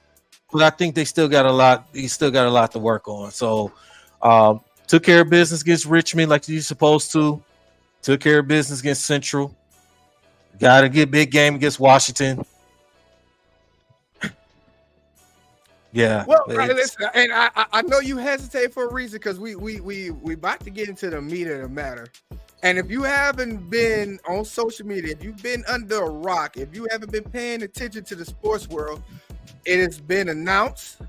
but I think they still got a lot. He still got a lot to work on. So, took care of business against Richmond like you're supposed to. Took care of business against Central. Got to get big game against Washington. Yeah. Well, listen, and I know you hesitate for a reason because we about to get into the meat of the matter. And if you haven't been on social media, if you've been under a rock, if you haven't been paying attention to the sports world, it has been announced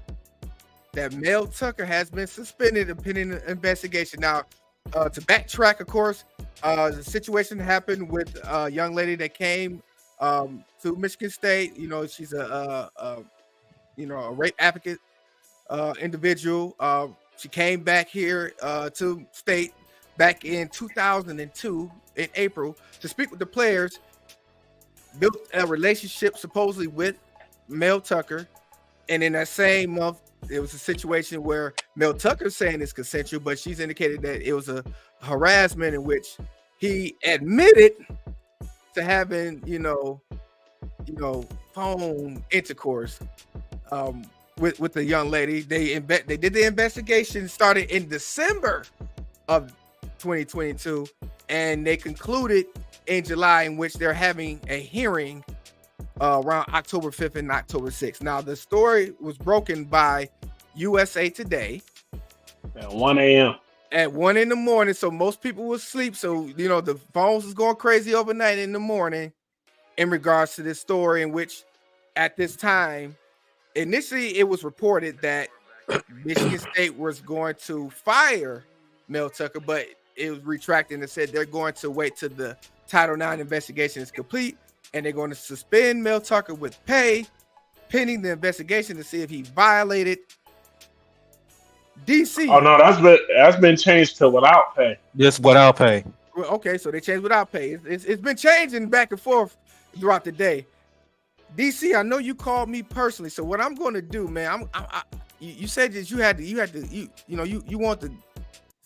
that Mel Tucker has been suspended pending an investigation. Now, to backtrack, of course, the situation happened with a young lady that came to Michigan State. You know, she's a rape advocate individual. She came back here to state back in 2002 in April to speak with the players, built a relationship supposedly with Mel Tucker. And in that same month, it was a situation where Mel Tucker's saying it's consensual, but she's indicated that it was a harassment in which he admitted to having, phone intercourse with the young lady. They did the investigation, started in December of 2022, and they concluded in July, in which they're having a hearing around October 5th and October 6th. Now, the story was broken by USA Today at 1 a.m. At 1 in the morning, so most people will sleep. So the phones is going crazy overnight in the morning in regards to this story, in which at this time, initially it was reported that Michigan State was going to fire Mel Tucker, but it was retracted and said they're going to wait till the Title IX investigation is complete, and they're going to suspend Mel Tucker with pay pending the investigation to see if he violated DC. Oh no, that's been changed to without pay. Just without pay. Well, okay, so they changed without pay. It's been changing back and forth throughout the day. DC, I know you called me personally, so what I'm going to do, man, you said that you want to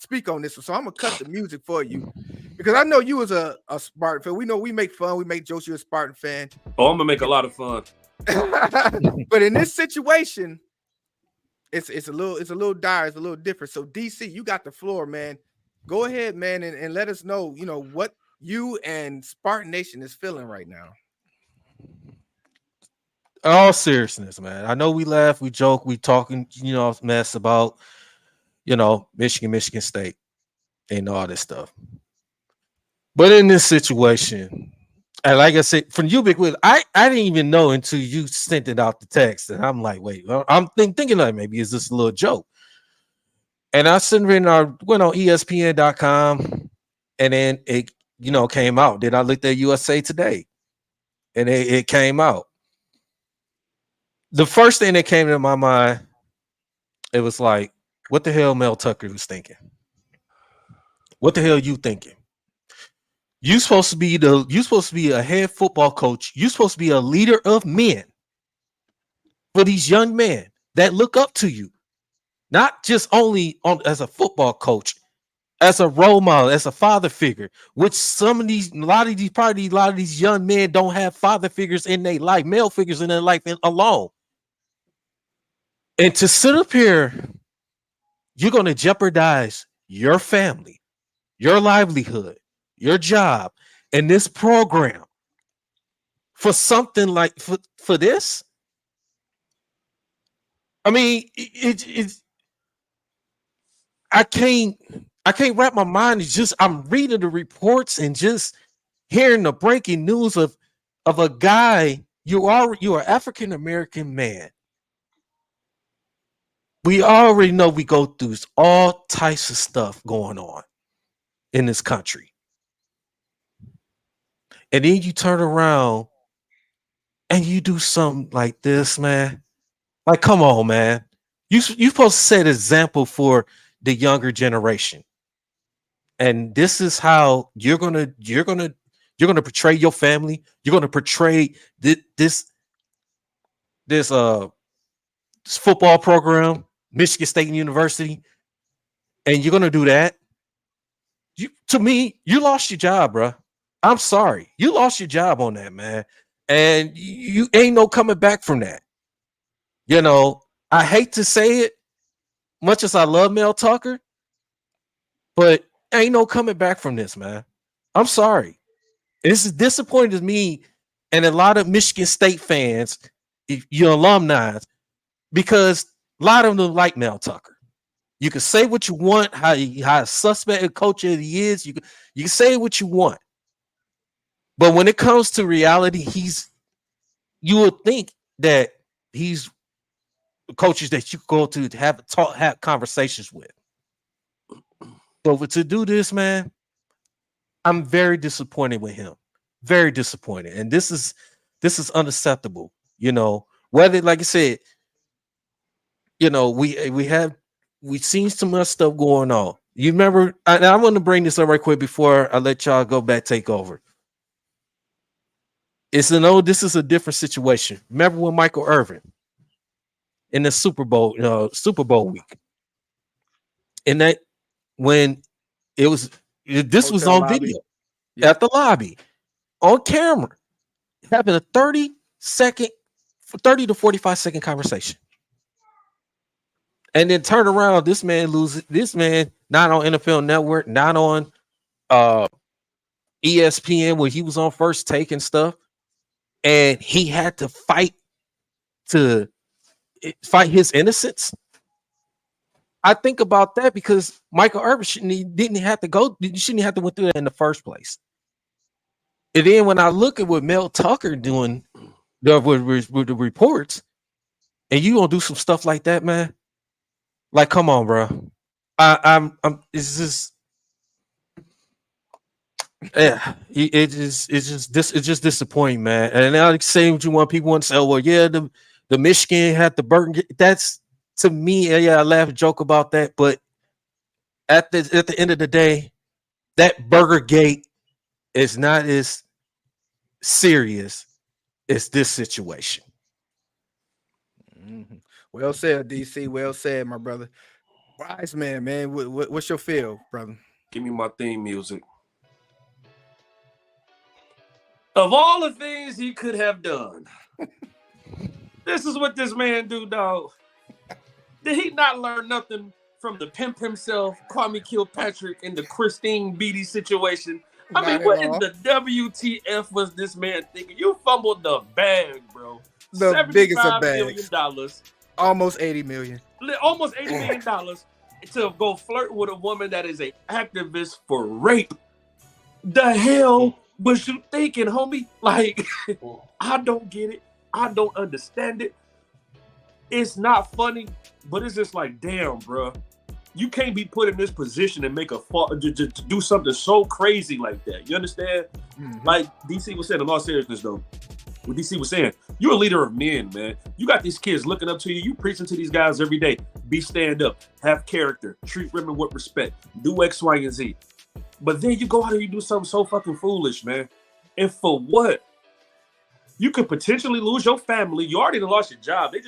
speak on this, so I'm gonna cut the music for you because I know you was a Spartan fan. We know we make fun, we make jokes. You're a Spartan fan. Oh, I'm gonna make a lot of fun. But in this situation, it's a little dire, it's a little different. So DC, you got the floor, man. Go ahead, man, and let us know, what you and Spartan Nation is feeling right now. All seriousness, man. I know we laugh, we joke, we talking, mess about, Michigan State and all this stuff. But in this situation, and like I said, from you, Big Will, I didn't even know until you sent it out the text. And I'm like, wait, I'm thinking like maybe it's just a little joke. And I went on ESPN.com, and then it, came out. Then I looked at USA Today, and it came out. The first thing that came to my mind, it was like, what the hell Mel Tucker was thinking? What the hell are you thinking? You're supposed to be a head football coach. You're supposed to be a leader of men for these young men that look up to you, not just only as a football coach, as a role model, as a father figure. Which a lot of these young men don't have father figures in their life, male figures in their life alone. And to sit up here, you're going to jeopardize your family, your livelihood, your job, and this program for something like for this. I mean, I can't wrap my mind. It's just I'm reading the reports and just hearing the breaking news of a guy. You are African American man. We already know we go through all types of stuff going on in this country. And then you turn around and you do something like this, man. Like, come on, man. You're supposed to set an example for the younger generation. And this is how you're gonna portray your family. You're gonna portray this football program, Michigan State University, and you're gonna do that. To me, you lost your job, bro. I'm sorry, you lost your job on that, man. And you ain't no coming back from that. You know, I hate to say it, much as I love Mel Tucker, but ain't no coming back from this, man. I'm sorry. This is disappointing to me and a lot of Michigan State fans, your alumni, because a lot of them like Mel Tucker. You can say what you want, how suspect a coach he is. You can say what you want. But when it comes to reality, you would think that he's coaches that you go to have conversations with. But to do this, man, I'm very disappointed with him. Very disappointed. And this is unacceptable. You know, whether, like I said, you know, we've seen some other stuff going on. You remember, I want to bring this up right quick before I let y'all go back take over. This is a different situation. Remember when Michael Irvin in the Super Bowl week, and that when this was on lobby. video at the lobby on camera, having a 30 to 45 second conversation, and then turn around. This man not on NFL Network, not on ESPN where he was on First Take and stuff. And he had to fight his innocence. I think about that because Michael Irvin shouldn't have to went through that in the first place. And then when I look at what Mel Tucker doing with the reports, and you gonna do some stuff like that, man? Like, come on, bro. It's just. Yeah, it's just disappointing, man. And I say what you want. People want to say, "Oh, well, yeah, the Michigan had the burger." That's, to me, yeah, I laugh and joke about that. But at the end of the day, that Burger Gate is not as serious as this situation. Mm-hmm. Well said, DC. Well said, my brother. Wise man, what's your feel, brother? Give me my theme music. Of all the things he could have done, this is what this man do, dog. Did he not learn nothing from the pimp himself, Kwame Kilpatrick, in the Christine Beatty situation? I mean, what in the WTF was this man thinking? You fumbled the bag, bro. The biggest of bags. Almost $80 million. Almost $80 million to go flirt with a woman that is an activist for rape. The hell was you thinking, homie? Like, I don't get it. I don't understand it. It's not funny, but it's just like, damn, bro. You can't be put in this position and make to do something so crazy like that. You understand? Mm-hmm. Like DC was saying, in all seriousness, though, what DC was saying, you're a leader of men, man. You got these kids looking up to you. You preaching to these guys every day. Be stand up, have character, treat women with respect, do X, Y, and Z. But then you go out and you do something so fucking foolish, man. And for what? You could potentially lose your family. You already lost your job. They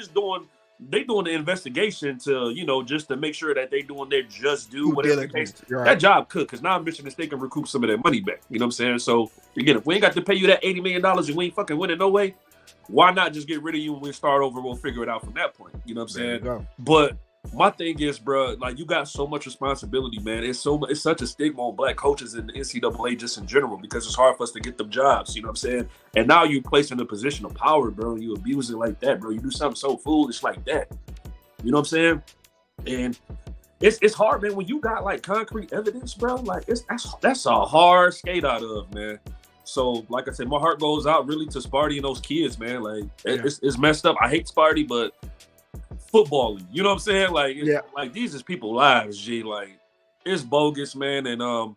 doing the investigation to, just to make sure that they doing their just due, whatever the case. Right. That job could, because now Michigan State can recoup some of their money back. You know what I'm saying? So again, if we ain't got to pay you that $80 million and we ain't fucking winning no way, why not just get rid of you and we start over? We'll figure it out from that point. You know what I'm saying? But my thing is, bro, like, you got so much responsibility, man. It's such a stigma on black coaches in the NCAA just in general, because it's hard for us to get them jobs. You know what I'm saying? And now you placed in a position of power, bro. You abuse it like that, bro. You do something so foolish like that. You know what I'm saying? And it's hard, man. When you got like concrete evidence, bro, like that's a hard skate out of, man. So, like I said, my heart goes out really to Sparty and those kids, man. Like, it's messed up. I hate Sparty, but footballing, you know what I'm saying? Like, like, these is people's lives, G. Like, it's bogus, man. And I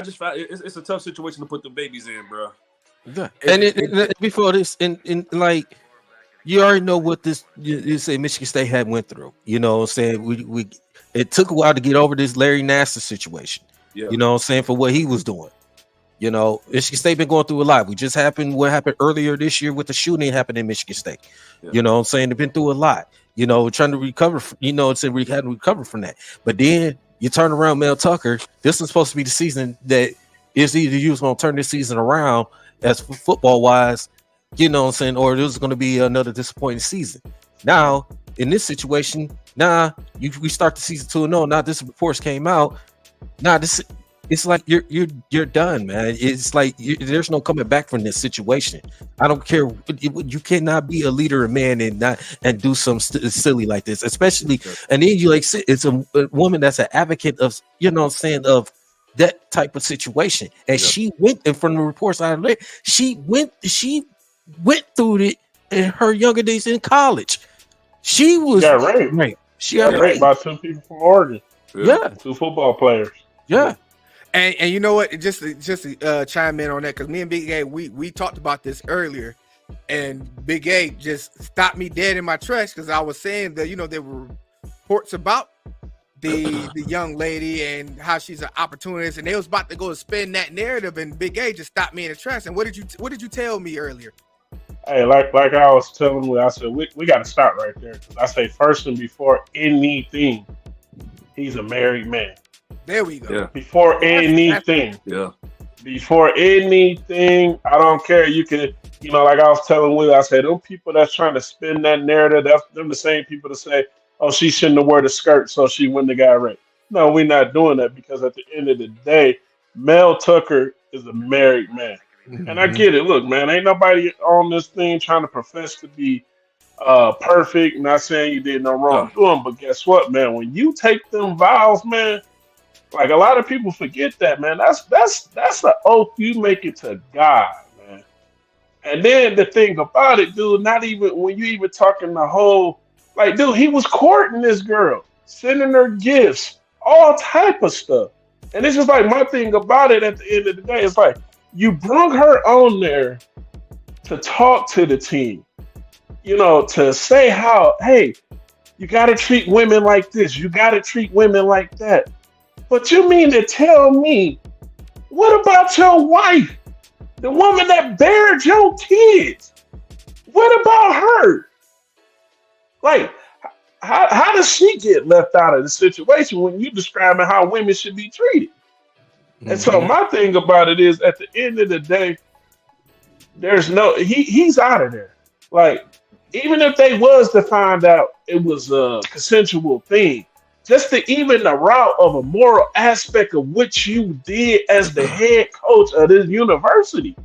just found it's a tough situation to put the babies in, bro. Yeah. And before this, and like, you already know what you say Michigan State had went through. You know what I'm saying? It took a while to get over this Larry Nassar situation. Yeah. You know what I'm saying? For what he was doing. You know, Michigan State been going through a lot. What happened earlier this year with the shooting happened in Michigan State. Yeah. You know what I'm saying? They've been through a lot. You know, trying to recover. We had to recover from that. But then you turn around, Mel Tucker. This is supposed to be the season that is either you was going to turn this season around as football wise, you know what I'm saying, or it was going to be another disappointing season. Now, in this situation, we start the season 2-0. Now this reports came out. It's like you're done, man. It's like there's no coming back from this situation. I don't care. You cannot be a leader of man and do something silly like this, especially. And then you it's a woman that's an advocate of, you know what I'm saying, of that type of situation. And she went, and from the reports I read, she went through it in her younger days in college. She was raped. She got raped by 2 people from Oregon. Yeah. 2 football players. Yeah. And you know what? Just to chime in on that, because me and Big A, we talked about this earlier, and Big A just stopped me dead in my tracks because I was saying that, you know, there were reports about the young lady and how she's an opportunist, and they was about to go spin that narrative, and Big A just stopped me in the tracks. And what did you tell me earlier? Hey, like I was telling you, I said we got to start right there. I say first and before anything, he's a married man. There we go. Yeah. Before anything. Yeah. Before anything, I don't care. You can, you know, like I was telling Will, I said, them people that's trying to spin that narrative, that's them the same people that say, oh, she shouldn't have worn the skirt, so she wouldn't have got raped. No, we're not doing that, because at the end of the day, Mel Tucker is a married man. Mm-hmm. And I get it. Look, man, ain't nobody on this thing trying to profess to be perfect. Not saying you did no wrong doing, but guess what, man? When you take them vows, man, like a lot of people forget that, man. That's the oath you make it to God, man. And then the thing about it, dude, not even when you even talking the whole, like, dude, he was courting this girl, sending her gifts, all type of stuff. And it's just like, my thing about it at the end of the day, it's like, you brought her on there to talk to the team, you know, to say how, hey, you got to treat women like this. You got to treat women like that. But you mean to tell me, what about your wife? The woman that bared your kids? What about her? Like, how does she get left out of the situation when you're describing how women should be treated? Mm-hmm. And so my thing about it is, at the end of the day, there's no, he's out of there. Like, even if they was to find out it was a consensual thing, just to even the route of a moral aspect of what you did as the head coach of this university.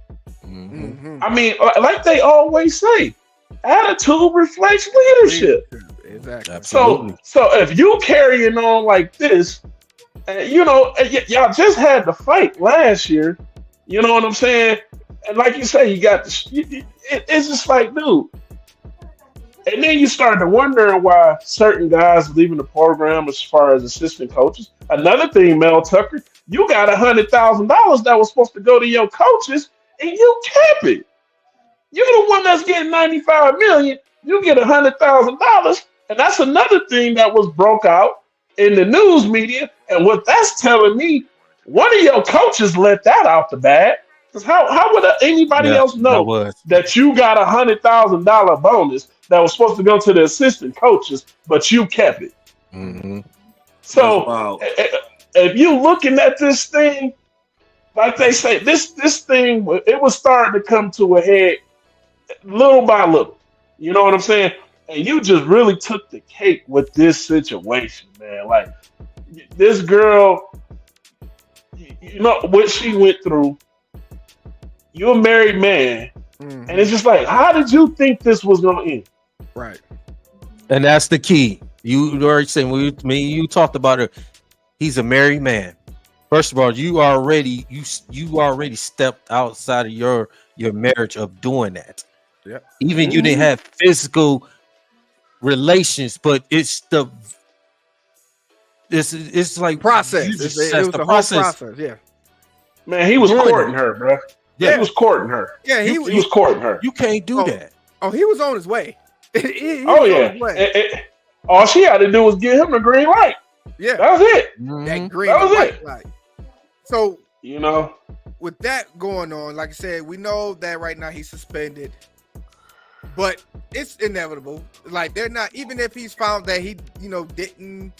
Mm-hmm. I mean, like they always say, attitude reflects leadership. Exactly. So if you carrying on like this, you know, y'all just had the fight last year. You know what I'm saying? And like you say, you got it's just like, dude. And then you start to wondering why certain guys leaving the program as far as assistant coaches. Another thing, Mel Tucker, you got $100,000 that was supposed to go to your coaches, and you kept it. You're the one that's getting $95 million. You get $100,000, and that's another thing that was broke out in the news media. And what that's telling me, one of your coaches let that out the bag. Because how would anybody else know that you got $100,000 bonus that was supposed to go to the assistant coaches, but you kept it? Mm-hmm. So if you looking at this thing, like they say, this thing, it was starting to come to a head little by little. You know what I'm saying? And you just really took the cake with this situation, man. Like, this girl, you know what she went through. You're a married man, and it's just like, how did you think this was going to end? Right. And that's the key. You already said, you talked about it. He's a married man. First of all, you already stepped outside of your marriage of doing that. Yeah. Even you didn't have physical relations, but it's like process. It was the process. Yeah. Man, he was courting her, bro. Yeah, he was courting her. Yeah, he was courting her. You can't do that. Oh, he was on his way. All she had to do was give him the green light. Yeah, that was it. Mm-hmm. That green light. So, you know, with that going on, like I said, we know that right now he's suspended, but it's inevitable. Like, they're not, even if he's found that he, you know, didn't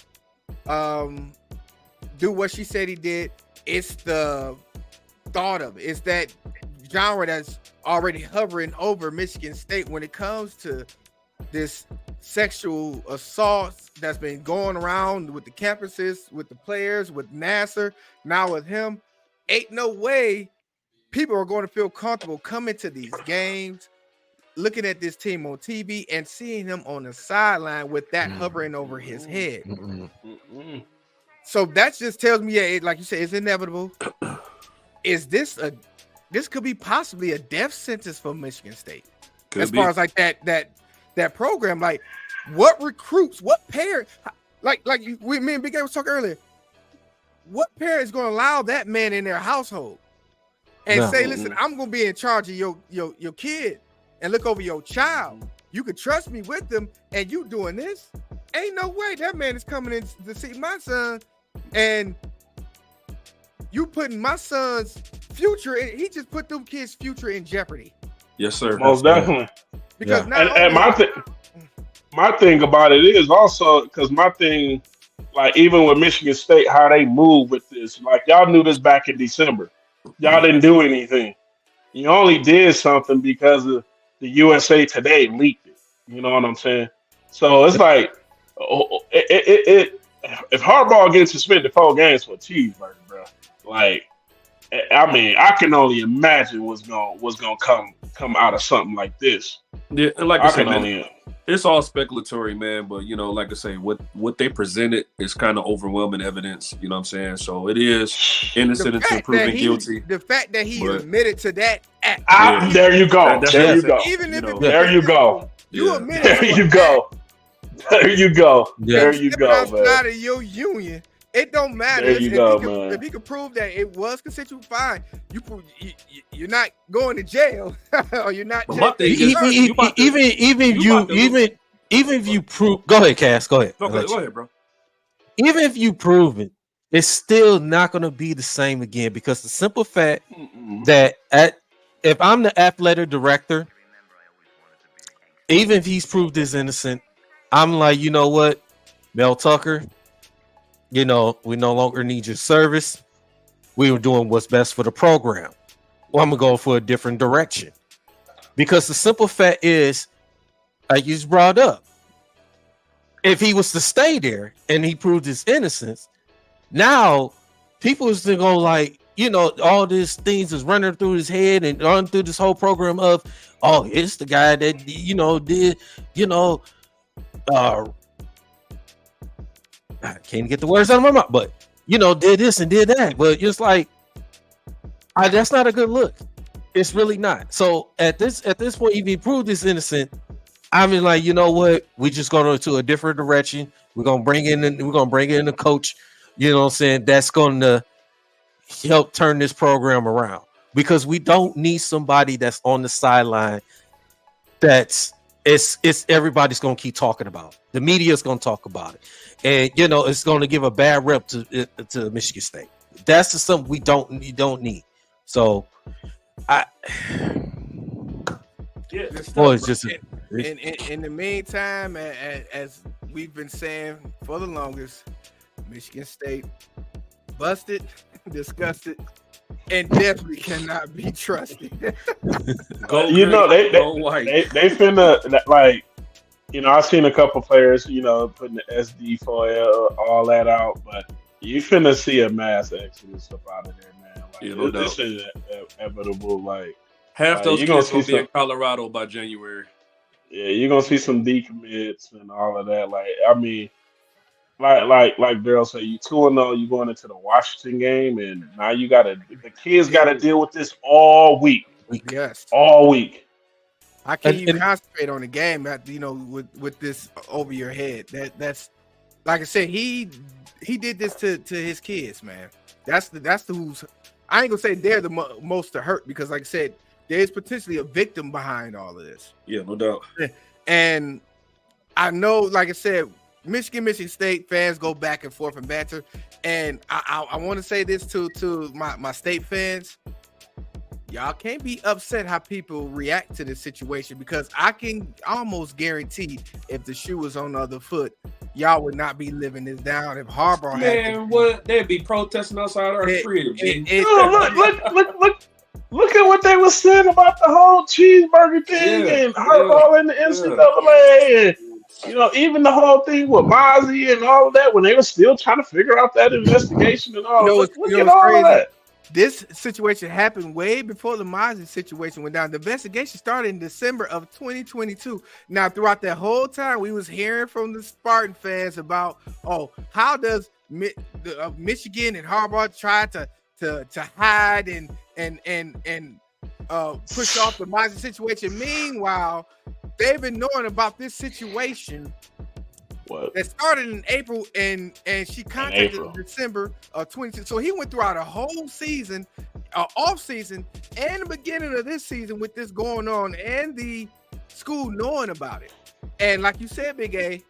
do what she said he did, it's the thought of it. It's that genre that's already hovering over Michigan State when it comes to this sexual assault that's been going around with the campuses, with the players, with Nassar, now with him. Ain't no way people are going to feel comfortable coming to these games, looking at this team on TV and seeing him on the sideline with that hovering over his head. So that just tells me, yeah, like you said, it's inevitable. Is this could be possibly a death sentence for Michigan State? As far as like that program, like what recruits, what parent, like me and Big A was talking earlier, what parent is going to allow that man in their household and say, listen, I'm going to be in charge of your kid and look over your child. You can trust me with them, and you doing this? Ain't no way that man is coming in to see my son, and you putting my son's future in. He just put them kids' future in jeopardy. Yes, sir. Most definitely. Because and my thing about it is also because my thing, like even with Michigan State, how they move with this, like y'all knew this back in December. Y'all didn't do anything. You only did something because of the USA Today leaked it. You know what I'm saying? So it's like, if Harbaugh gets suspended 4 games for a cheeseburger, bro, like, I mean, I can only imagine what's gonna come out of something like this. Yeah, and like I said, man, it's all speculatory, man. But you know, like I say, what they presented is kind of overwhelming evidence. You know what I'm saying? So it is innocent until proven guilty. The fact that he admitted to that act. There you go. There you go. Even if there you go. You admitted. There you go. There you go. There you go, man. Outside of your union. It don't matter. There you go, man. If he could prove that it was consensual, fine. You're not going to jail, or you're not. Even if you prove, go ahead, Cass. Go ahead. Go ahead, bro. Even if you prove it, it's still not going to be the same again because the simple fact that if I'm the athletic director, even if he's proved his innocent, I'm like, you know what, Mel Tucker. You know, we no longer need your service. We were doing what's best for the program. Well, I'm going to go for a different direction. Because the simple fact is, like you just brought up, if he was to stay there and he proved his innocence, now people is going to go like, you know, all these things is running through his head and running through this whole program of, oh, it's the guy that, you know, did, you know, I can't get the words out of my mouth, but you know, did this and did that. But it's like, that's not a good look. It's really not. So at this point, if he proved his innocent, I mean, like, you know what? We just go to a different direction. We're gonna bring in a coach. You know what I'm saying? That's going to help turn this program around because we don't need somebody that's on the sideline. It's everybody's gonna keep talking about it. The media's gonna talk about it. And you know it's going to give a bad rep to Michigan State. That's just something we don't need. So, it's just in the meantime, as we've been saying for the longest, Michigan State busted, disgusted, and definitely cannot be trusted. You know they finna like. You know, I've seen a couple players, you know, putting the SD foil, all that out, but you finna see a mass exodus up out of there, man. Like, this is inevitable. Like half those kids gonna be in Colorado by January. Yeah, you're gonna see some decommits and all of that. Like, I mean, like Daryl said, you 2-0, you going into the Washington game, and now the kids gotta deal with this all week. Yes, all week. I can't even concentrate on the game, you know, with this over your head. That's like I said, he did this to his kids, man. That's the who's. I ain't gonna say they're the most to hurt because, like I said, there's potentially a victim behind all of this. Yeah, no doubt. And I know, like I said, Michigan State fans go back and forth and banter, and I want to say this to my state fans. Y'all can't be upset how people react to this situation because I can almost guarantee if the shoe was on the other foot, y'all would not be living this down. If Harbaugh they'd be protesting outside our crib. Look at what they were saying about the whole cheeseburger thing and Harbaugh and the NCAA, and even the whole thing with Mozzie and all of that when they were still trying to figure out that investigation and all. Look at all of that. This situation happened way before the Mozzie situation went down. The investigation started in December of 2022. Now, throughout that whole time, we was hearing from the Spartan fans about, how does Michigan and Harbaugh try to hide and push off the Mozzie situation. Meanwhile, they've been knowing about this situation. What? That started in April and she contacted in December of 22. So he went throughout a whole season, off season, and the beginning of this season with this going on, and the school knowing about it. And like you said, Big A,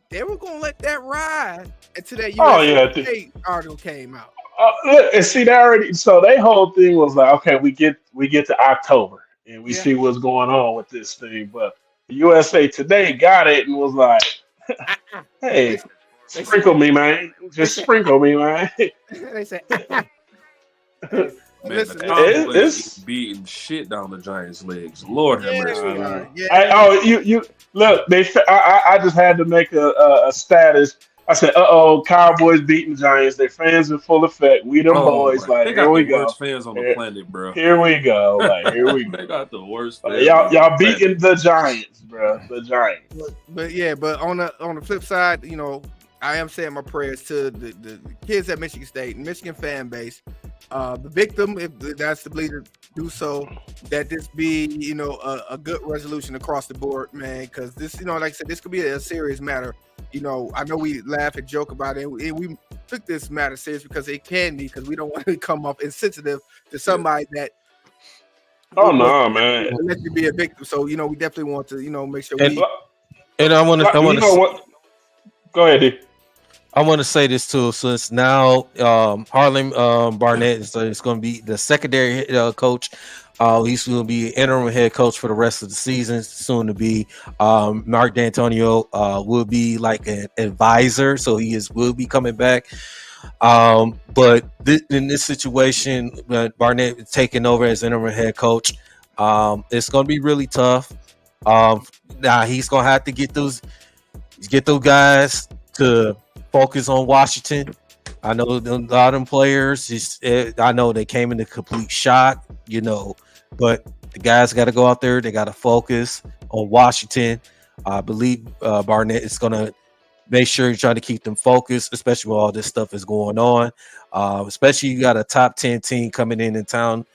they were gonna let that ride until that USA article came out. Look, and see, so their whole thing was like, okay, we get to October and we see what's going on with this thing, but the USA Today got it and was like, hey, sprinkle me, man. Just sprinkle me, man. They said, listen, the Cowboys beating shit down the Giants' legs. Lord have mercy. You look. I just had to make a status. I said, Cowboys beating Giants. Their fans in full effect. We them boys. Like, here we go. Worst fans on the planet, bro. Here we go. Like, here we go. They got the worst fans. Y'all beating the Giants, bro. The Giants. But on the flip side, I am saying my prayers to the kids at Michigan State, Michigan fan base, the victim, if that's the bleeder, do so, that this be, a good resolution across the board, man, because this, like I said, this could be a serious matter. I know we laugh and joke about it, and we took this matter serious because it can be, because we don't want to come off insensitive to somebody that. Oh no, man! Let you be a victim. So we definitely want to, make sure. And I want to. Go ahead, D. I want to say this too. Since now, Harlon Barnett is going to be the secondary coach. He's going to be interim head coach for the rest of the season. Soon to be Mark D'Antonio will be like an advisor, so will be coming back. But in this situation, Barnett taking over as interim head coach, it's going to be really tough. Now he's going to have to get those guys to focus on Washington. I know a lot of them players. I know they came into complete shock, but the guys got to go out there. They got to focus on Washington. I believe Barnett is going to make sure you try to keep them focused, especially when all this stuff is going on. Especially you got a top 10 team coming in town.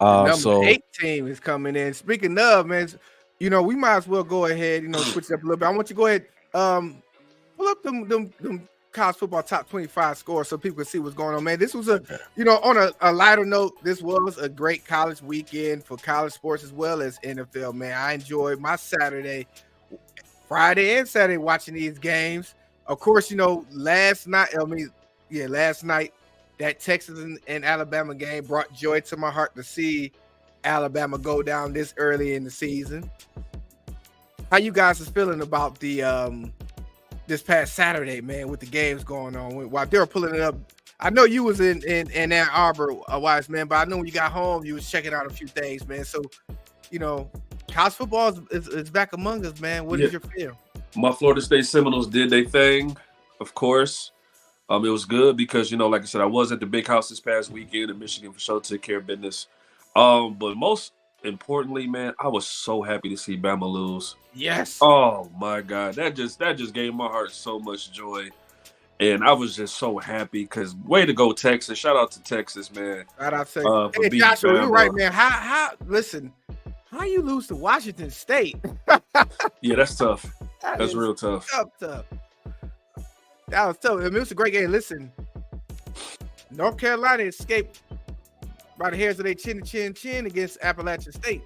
Number 8 team is coming in. Speaking of, man, we might as well go ahead, switch it up a little bit. I want you to go ahead, pull up them college football top 25 scores so people can see what's going on, man. This was on a lighter note, this was a great college weekend for college sports as well as NFL, man. I enjoyed my Friday and Saturday watching these games. Of course, last night that Texas and Alabama game brought joy to my heart to see Alabama go down this early in the season. How you guys is feeling about the this past Saturday, man, with the games going on while they were pulling it up? I know you was in Ann Arbor, Wise man, but I know when you got home, you was checking out a few things, man. So, college football is back among us, man. What is your feel? My Florida State Seminoles did their thing, of course. It was good because, like I said, I was at the big house this past weekend in Michigan for sure, took care of business. But most importantly, man, I was so happy to see Bama lose. Yes. Oh my God, that just gave my heart so much joy, and I was just so happy because way to go, Texas! Shout out to Texas, man. Shout out to Texas. Hey, Joshua, you're right, man. How you lose to Washington State? Yeah, that's tough. That's real tough. Tough. That was tough. I mean, it was a great game. Listen, North Carolina escaped by the hairs of their chin against Appalachian State.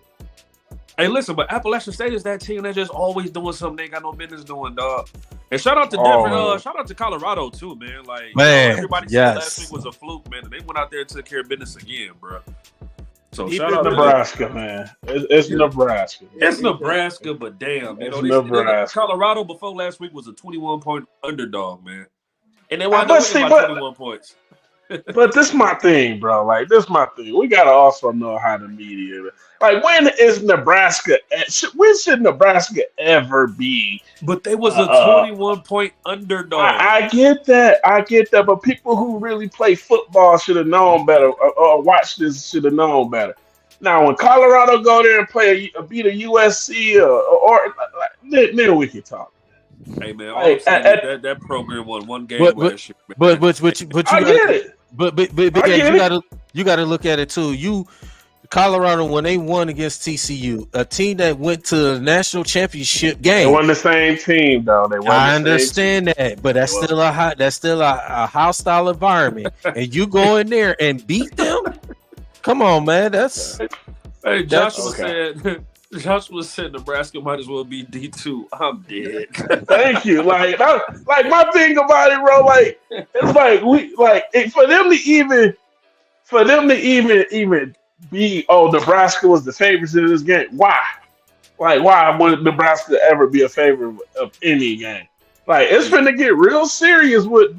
Hey, listen, but Appalachian State is that team that's just always doing something they ain't got no business doing, dog. And shout out to Denver, shout out to Colorado too, man. Like, man, everybody said last week was a fluke, man. And they went out there and took care of business again, bro. So shout out Nebraska, man. It's Nebraska. It's Nebraska, but damn, Colorado before last week was a 21-point underdog, man. And they wound up by 21 points. But this my thing, bro. Like this my thing. We gotta also know how to mediate. Like when is Nebraska? When should Nebraska ever be? But they was a Uh, 21-point underdog. I get that. I get that. But people who really play football should have known better, or watch this should have known better. Now, when Colorado go there and beat a USC, then we can talk. Hey man, all I'm saying is that program won one game last year. Man. But you I get it. But you gotta look at it too. Colorado, when they won against TCU, a team that went to the national championship game. They won the same team, though. I understand that, but that's still a hostile environment, and you go in there and beat them. Come on, man. Hey, Joshua said Nebraska might as well be D2. I'm dead. Thank you. Like my thing about it, bro. Like it's like for them to even be Nebraska was the favorites in this game. Why? Like why would Nebraska ever be a favorite of any game? Like it's finna get real serious with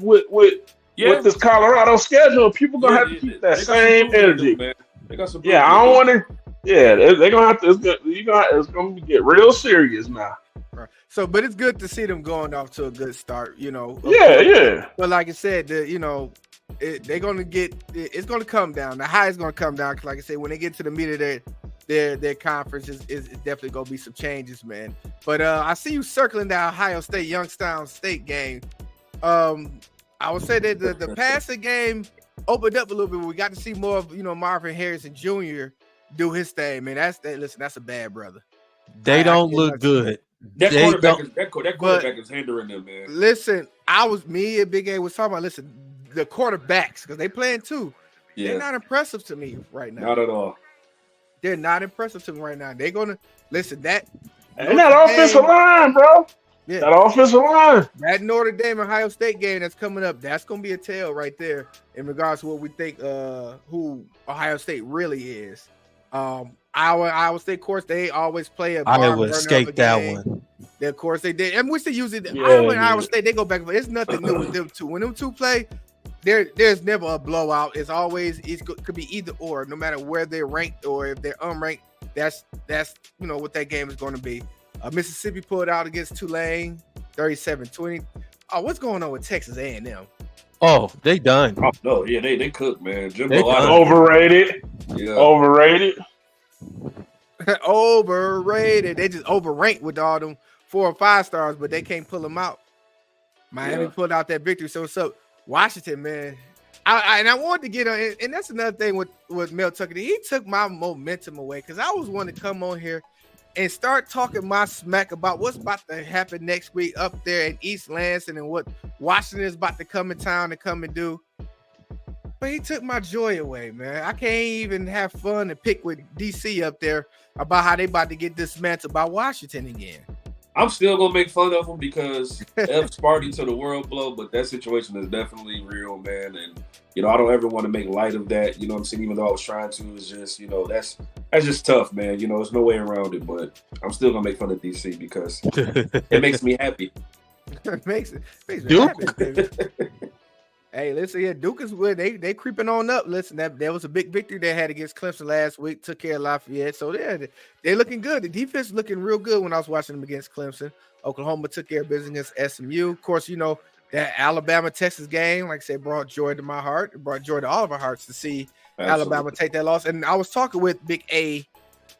this Colorado schedule. People gonna have to keep that same energy. They got some. Yeah, I don't want to. Yeah, they're gonna have to. It's gonna get real serious now. Right. So, but it's good to see them going off to a good start. You know. Yeah. But like I said, they're gonna get. It's gonna come down. The high is gonna come down. Cause like I said, when they get to the meat of their conference, is definitely gonna be some changes, man. But I see you circling the Ohio State Youngstown State game. I would say that the passing game opened up a little bit. We got to see more of Marvin Harrison Jr. do his thing, man. That's a bad brother. They don't look good. That quarterback is hindering them, man. Listen, me and Big A was talking about. Listen, the quarterbacks because they playing too. Yeah. They're not impressive to me right now. Not at all. They're not impressive to me right now. They're gonna listen that. And that offensive line, bro. Yeah. That offensive line. That Notre Dame Ohio State game that's coming up, that's gonna be a tell right there in regards to what we think who Ohio State really is. Iowa State, of course, they always play a I would escape that one. Of course they did. And which they use it. Iowa and Iowa State, they go back and forth. It's nothing new with them two. When them two play, there's never a blowout. It could be either or, no matter where they're ranked or if they're unranked. That's what that game is going to be. Mississippi pulled out against Tulane, 37-20. Oh, what's going on with Texas A&M? Oh, they done. Oh, no, yeah, they cooked, man. Overrated. Yeah. Overrated. Overrated. They just overranked with all them 4 or 5 stars, but they can't pull them out. Miami pulled out that victory. So what's up, Washington, man? I wanted to get on, and that's another thing with Mel Tucker. He took my momentum away because I was wanting to come on here and start talking my smack about what's about to happen next week up there in East Lansing and what Washington is about to come in town and come and do. But he took my joy away, man. I can't even have fun and pick with DC up there about how they about to get dismantled by Washington again. I'm still gonna make fun of them because F Sparty to the world blow, but that situation is definitely real, man. And I don't ever want to make light of that. You know what I'm saying? Even though I was trying to, it's just that's just tough, man. There's no way around it. But I'm still gonna make fun of DC because it makes me happy. makes me happy, baby. Hey, listen here, Duke is with they creeping on up. Listen, that was a big victory they had against Clemson last week. Took care of Lafayette, so they're looking good. The defense is looking real good when I was watching them against Clemson. Oklahoma took care of business against SMU. Of course, that Alabama-Texas game, like I said, brought joy to my heart. It brought joy to all of our hearts to see Alabama take that loss. And I was talking with Big A,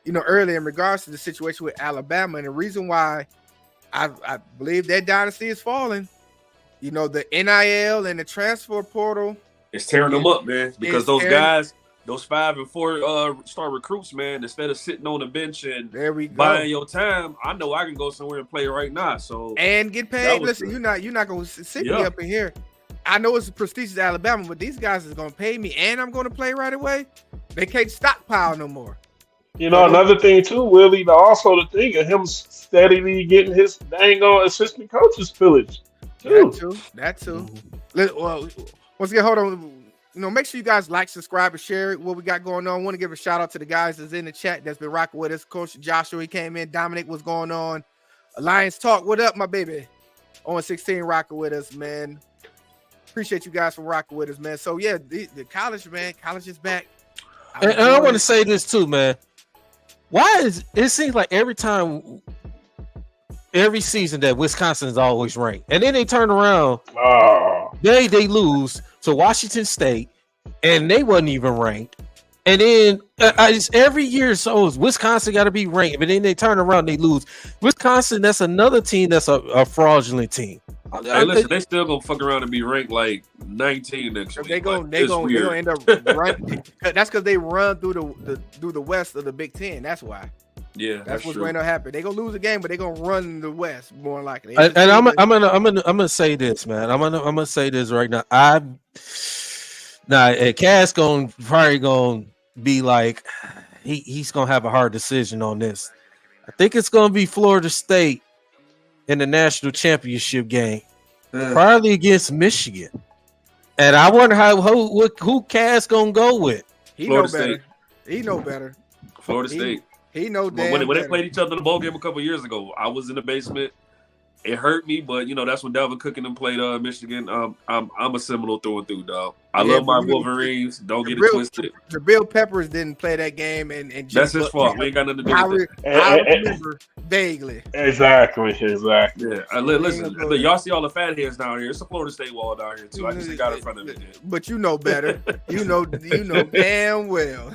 earlier in regards to the situation with Alabama and the reason why I believe that dynasty is falling. The NIL and the transfer portal. It's tearing them up, man. Because those guys, those 5 and 4 star recruits, man, instead of sitting on the bench and buying your time, I know I can go somewhere and play right now. So and get paid. Listen, you're not gonna sit me up in here. I know it's prestigious Alabama, but these guys is gonna pay me and I'm gonna play right away. They can't stockpile no more. Another thing too, Willie, also the thing of him steadily getting his dang on assistant coaches pillage. That too. Well, once again, hold on. Make sure you guys like, subscribe, and share what we got going on. I want to give a shout out to the guys that's in the chat that's been rocking with us. Coach Joshua, he came in. Dominic, what's going on? Alliance Talk, what up, my baby? On 16 rocking with us, man. appreciate you guys for rocking with us, man. So yeah, the college, man, college is back. And I want to say this too, man. Why is it seems like every season that Wisconsin is always ranked, and then they turn around, they lose to Washington State, and they wasn't even ranked. And then it's every year, so Wisconsin got to be ranked, but then they turn around, they lose. Wisconsin, that's another team that's a fraudulent team. Hey, listen, they still gonna fuck around and be ranked like 19 next week. They gonna end up running. That's because they run through the West of the Big Ten. That's why. Yeah, that's what's going to happen. They gonna lose a game, but they gonna run the West more likely. And I'm gonna say this, man. I'm gonna say this right now. Cass probably gonna be like he's gonna have a hard decision on this. I think it's gonna be Florida State in the national championship game, probably against Michigan. And I wonder who Cass gonna go with. He know better. He know better. Florida State. He know damn when better. They played each other in the bowl game a couple years ago, I was in the basement. It hurt me, but that's when Dalvin Cook and them played Michigan. I'm a Seminole through and through, dog. I love my Wolverines. Don't get it twisted. Jabril Peppers didn't play that game, and that's his fault. We ain't got nothing to do with it. I remember vaguely. Exactly. Yeah. Listen, y'all see all the fat heads down here. It's a Florida State wall down here too. I just got in front of it. But you know better. you know damn well.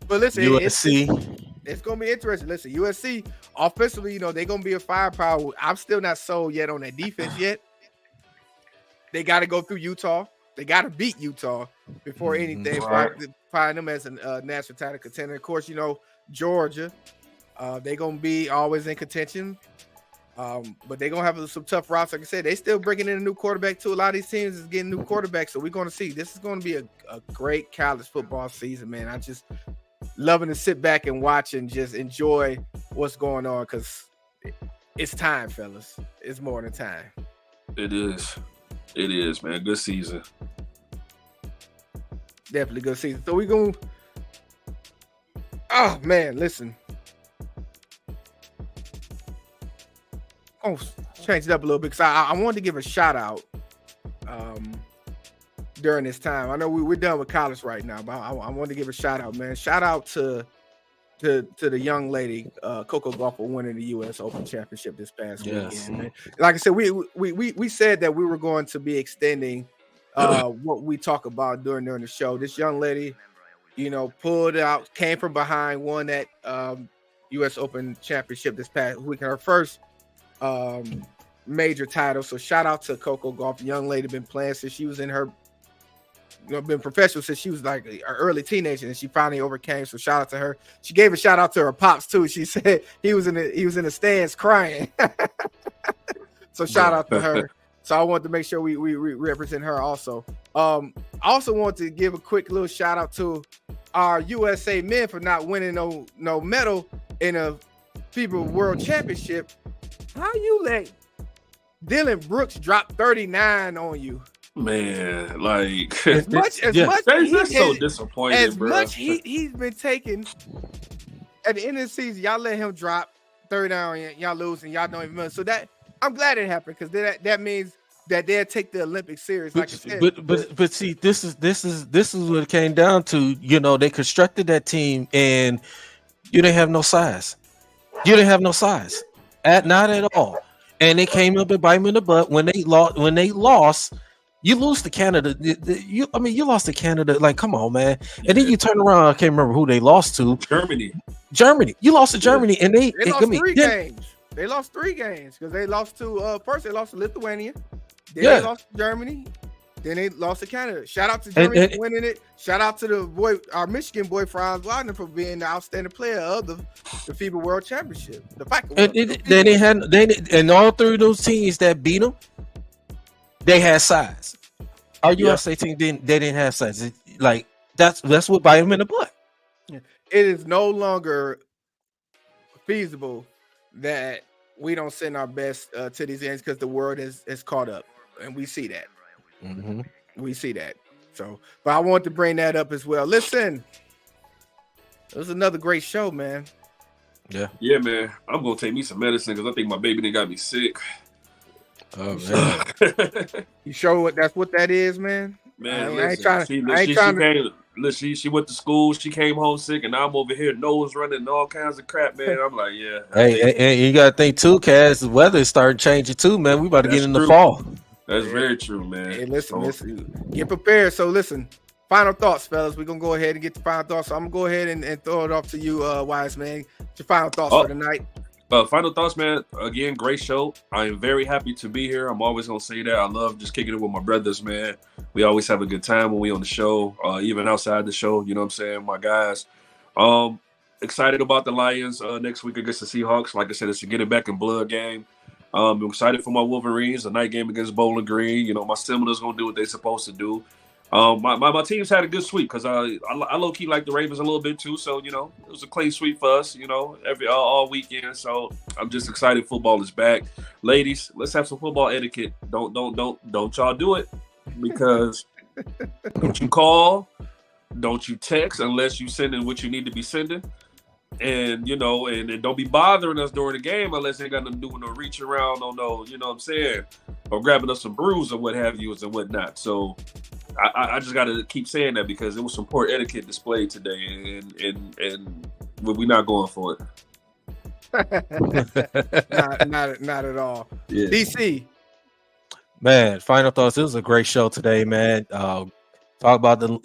But listen, USC. It's gonna be interesting. Listen, USC offensively, they're gonna be a firepower. I'm still not sold yet on that defense yet. They got to go through Utah. They got to beat Utah before anything. Find them as a national title contender. Of course, Georgia. They're gonna be always in contention. But they're gonna have some tough routes. Like I said, they still bringing in a new quarterback too. A lot of these teams is getting new quarterbacks, so we're gonna see. This is gonna be a great college football season, man. I just loving to sit back and watch and just enjoy what's going on because it's time, fellas. It's more than time. It is, man. Good season. Definitely good season. So we're going to... Oh, man, listen. Oh, change it up a little bit because I wanted to give a shout out during this time. I know we're done with college right now, but I want to give a shout out, man. Shout out to the young lady, Coco Gauff, for winning the U.S. Open Championship this past weekend. Man. Like I said, we said that we were going to be extending what we talk about during the show. This young lady, pulled out, came from behind, won that U.S. Open Championship this past weekend. Her first major title. So shout out to Coco Gauff. The young lady been playing since she was in her. Been professional since she was like an early teenager, and she finally overcame. So shout out to her. She gave a shout out to her pops too. She said he was in the stands crying. So shout out to her. So I wanted to make sure we represent her also. I also want to give a quick little shout out to our USA men for not winning no medal in a FIBA World Championship. How you let Dylan Brooks drop 39 on you? Man, like as much that's so disappointing. As bro. much he's been taking at the end of the season, y'all let him drop 39, y'all lose, and y'all don't even know. So that I'm glad it happened because that means that they'll take the Olympics serious. Like I said, but see, this is what it came down to. They constructed that team, and you didn't have no size. You didn't have no size, not at all. And they came up and bite them in the butt when they lost. You lose to Canada. You lost to Canada. Like, come on, man. And then you turn around. I can't remember who they lost to. Germany. You lost to Germany, and they lost 3 games. They lost 3 games because they lost to first they lost to Lithuania, then they lost to Germany, then they lost to Canada. Shout out to Germany for winning it. Shout out to the boy, our Michigan boy Franz Wagner, for being the outstanding player of the FIBA World Championship. And all 3 of those teams that beat them, they had size. Our USA team didn't have size. Like that's what bite them in the butt. It is no longer feasible that we don't send our best to these ends because the world is caught up, and we see that. Mm-hmm. We see that. So, but I want to bring that up as well. Listen, it was another great show, man. Yeah, man. I'm gonna take me some medicine because I think my baby done got me sick. Oh man. You show that's what that is, man. Man, I ain't trying. she went to school. She came home sick, and now I'm over here nose running and all kinds of crap, man. I'm like, yeah. Hey, you gotta think too, Cass. The weather is starting changing too, man. We about to get in the fall. That's very true, man. Hey, listen, get prepared. So listen, final thoughts, fellas. We're gonna go ahead and get the final thoughts. So I'm gonna go ahead and throw it off to you, Wise man. What's your final thoughts for tonight? Final thoughts, man. Again, great show. I am very happy to be here. I'm always gonna say that. I love just kicking it with my brothers, man. We always have a good time when we on the show, even outside the show. You know what I'm saying, my guys. Excited about the Lions next week against the Seahawks. Like I said, it's a get it back in blood game. I'm excited for my Wolverines, a night game against Bowling Green. You know, my Seminoles gonna do what they're supposed to do. My team's had a good sweep because I low key like the Ravens a little bit too. So you know, it was a clean sweep for us. You know, all weekend. So I'm just excited. Football is back, ladies. Let's have some football etiquette. Don't y'all do it, because don't you call, don't you text unless you sending what you need to be sending. And you know, and don't be bothering us during the game unless they got nothing to do with no reach around on no, you know what I'm saying, or grabbing us some brews or what have you and whatnot. So I just got to keep saying that because it was some poor etiquette displayed today, and we're not going for it. not at all. Yeah. DC, man. Final thoughts. It was a great show today, man. Talk about the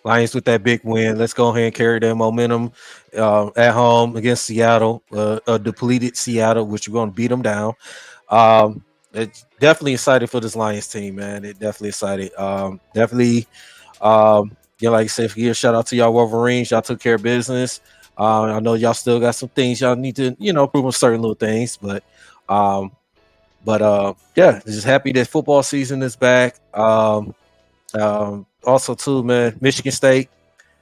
Lions with that big win. Let's go ahead and carry their momentum at home against Seattle, a depleted Seattle, which we're going to beat them down. It's definitely excited for this Lions team, man. It definitely excited. Like I said, give a shout out to y'all Wolverines. Y'all took care of business. I know y'all still got some things y'all need to, improve on certain little things, but just happy that football season is back. Also, too, man, Michigan State.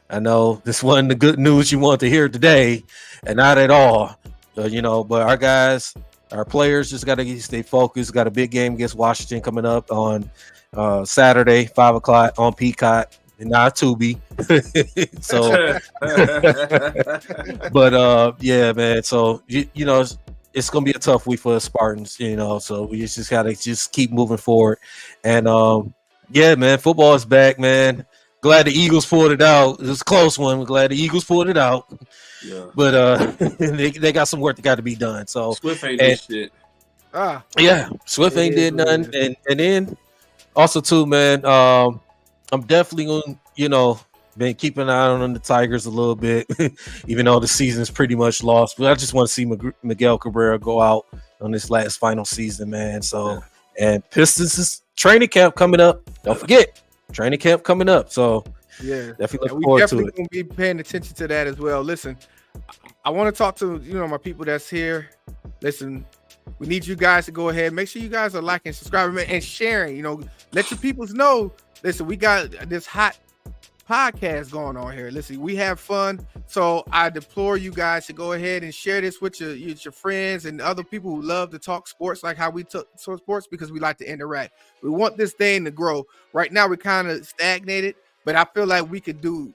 I know this wasn't the good news you want to hear today, and not at all. But our guys, our players, just got to stay focused. Got a big game against Washington coming up on Saturday, 5:00 on Peacock, and not Tubi. So, but yeah, man. So it's gonna be a tough week for the Spartans. So we just gotta keep moving forward, and yeah, man, football is back, man. Glad the Eagles pulled it out. It was a close one. We're glad the Eagles pulled it out. Yeah. But they got some work that got to be done. So Swift ain't did shit. Yeah, Swift ain't did nothing. And then also too, man, I'm definitely gonna, been keeping an eye on the Tigers a little bit, even though the season's pretty much lost. But I just want to see Miguel Cabrera go out on this last final season, man. So and Pistons' training camp coming up. Don't forget, training camp coming up. So yeah, definitely look forward to it. Gonna be paying attention to that as well. Listen, I want to talk to my people that's here. Listen, we need you guys to go ahead. Make sure you guys are liking, subscribing, and sharing. Let your peoples know. Listen, we got this hot podcast going on here. Listen, we have fun, so I deplore you guys to go ahead and share this with your friends and other people who love to talk sports, like how we talk sports, because we like to interact. We want this thing to grow. Right now, we're kind of stagnated, but I feel like we could do,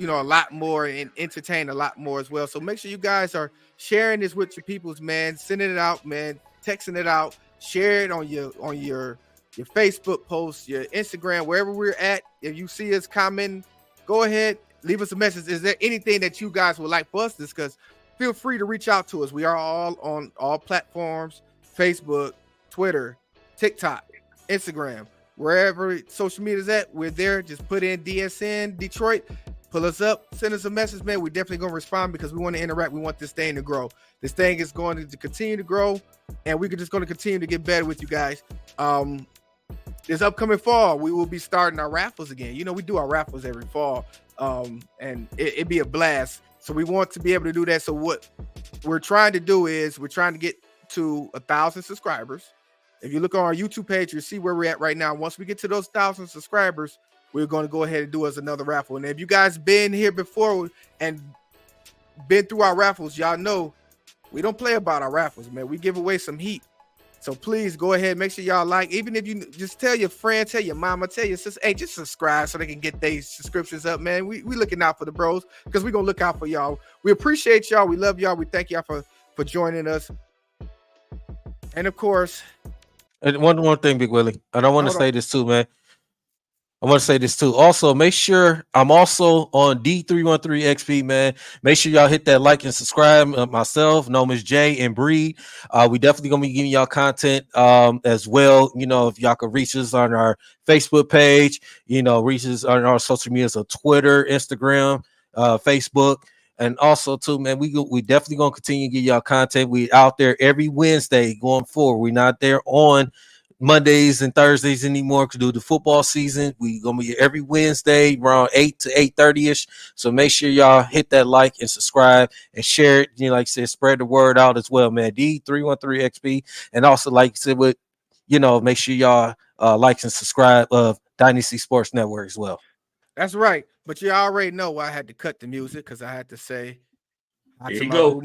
a lot more and entertain a lot more as well. So make sure you guys are sharing this with your peoples, man. Sending it out, man. Texting it out. Share it on your Facebook posts, your Instagram, wherever we're at. If you see us commenting, go ahead, leave us a message. Is there anything that you guys would like for us to discuss? Feel free to reach out to us. We are all on all platforms: Facebook, Twitter, TikTok, Instagram, wherever social media is at. We're there. Just put in DSN Detroit, pull us up, send us a message, man. We're definitely going to respond because we want to interact. We want this thing to grow. This thing is going to continue to grow, and we're just going to continue to get better with you guys. This upcoming fall, we will be starting our raffles again. We do our raffles every fall, and it'd be a blast. So we want to be able to do that. So what we're trying to do is we're trying to get to 1,000 subscribers. If you look on our YouTube page, you'll see where we're at right now. Once we get to those 1,000 subscribers, we're going to go ahead and do us another raffle. And if you guys been here before and been through our raffles, y'all know we don't play about our raffles, man. We give away some heat. So please go ahead, make sure y'all like. Even if you just tell your friend, tell your mama, tell your sister, hey, just subscribe so they can get their subscriptions up, man. We looking out for the bros because we're going to look out for y'all. We appreciate y'all. We love y'all. We thank y'all for joining us. And of course, And one more thing, Big Willie, and I want to Hold on. say this too, man. I want to say this too. Also, make sure I'm also on D313XP, man. Make sure y'all hit that like and subscribe. Myself, Nomas J, and Breed. We definitely gonna be giving y'all content as well. You know, if y'all could reach us on our Facebook page, you know, reach us on our social media, so Twitter, Instagram, Facebook. And also, too, man, we definitely gonna continue to give y'all content. We out there every Wednesday going forward. We're not there on Mondays and Thursdays anymore to do the football season. We gonna be every Wednesday around 8 to 8:30 ish. So make sure y'all hit that like and subscribe and share it. You know, like I said, spread the word out as well, man. D313XP, and also like I said, with make sure y'all like and subscribe of Dynasty Sports Network as well. That's right. But you already know why I had to cut the music because I had to say, Here you go.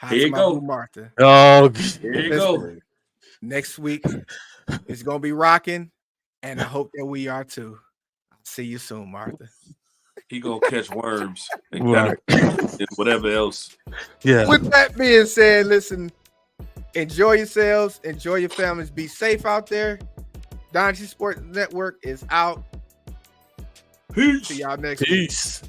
Here you go, Martha. Oh, here you go. Next week it's gonna be rocking, and I hope that we are too. I'll see you soon, Martha. He gonna catch worms and Right. and whatever else. Yeah. With that being said, listen, enjoy yourselves, enjoy your families, be safe out there. Dynasty Sports Network is out. Peace. See y'all next week. Peace.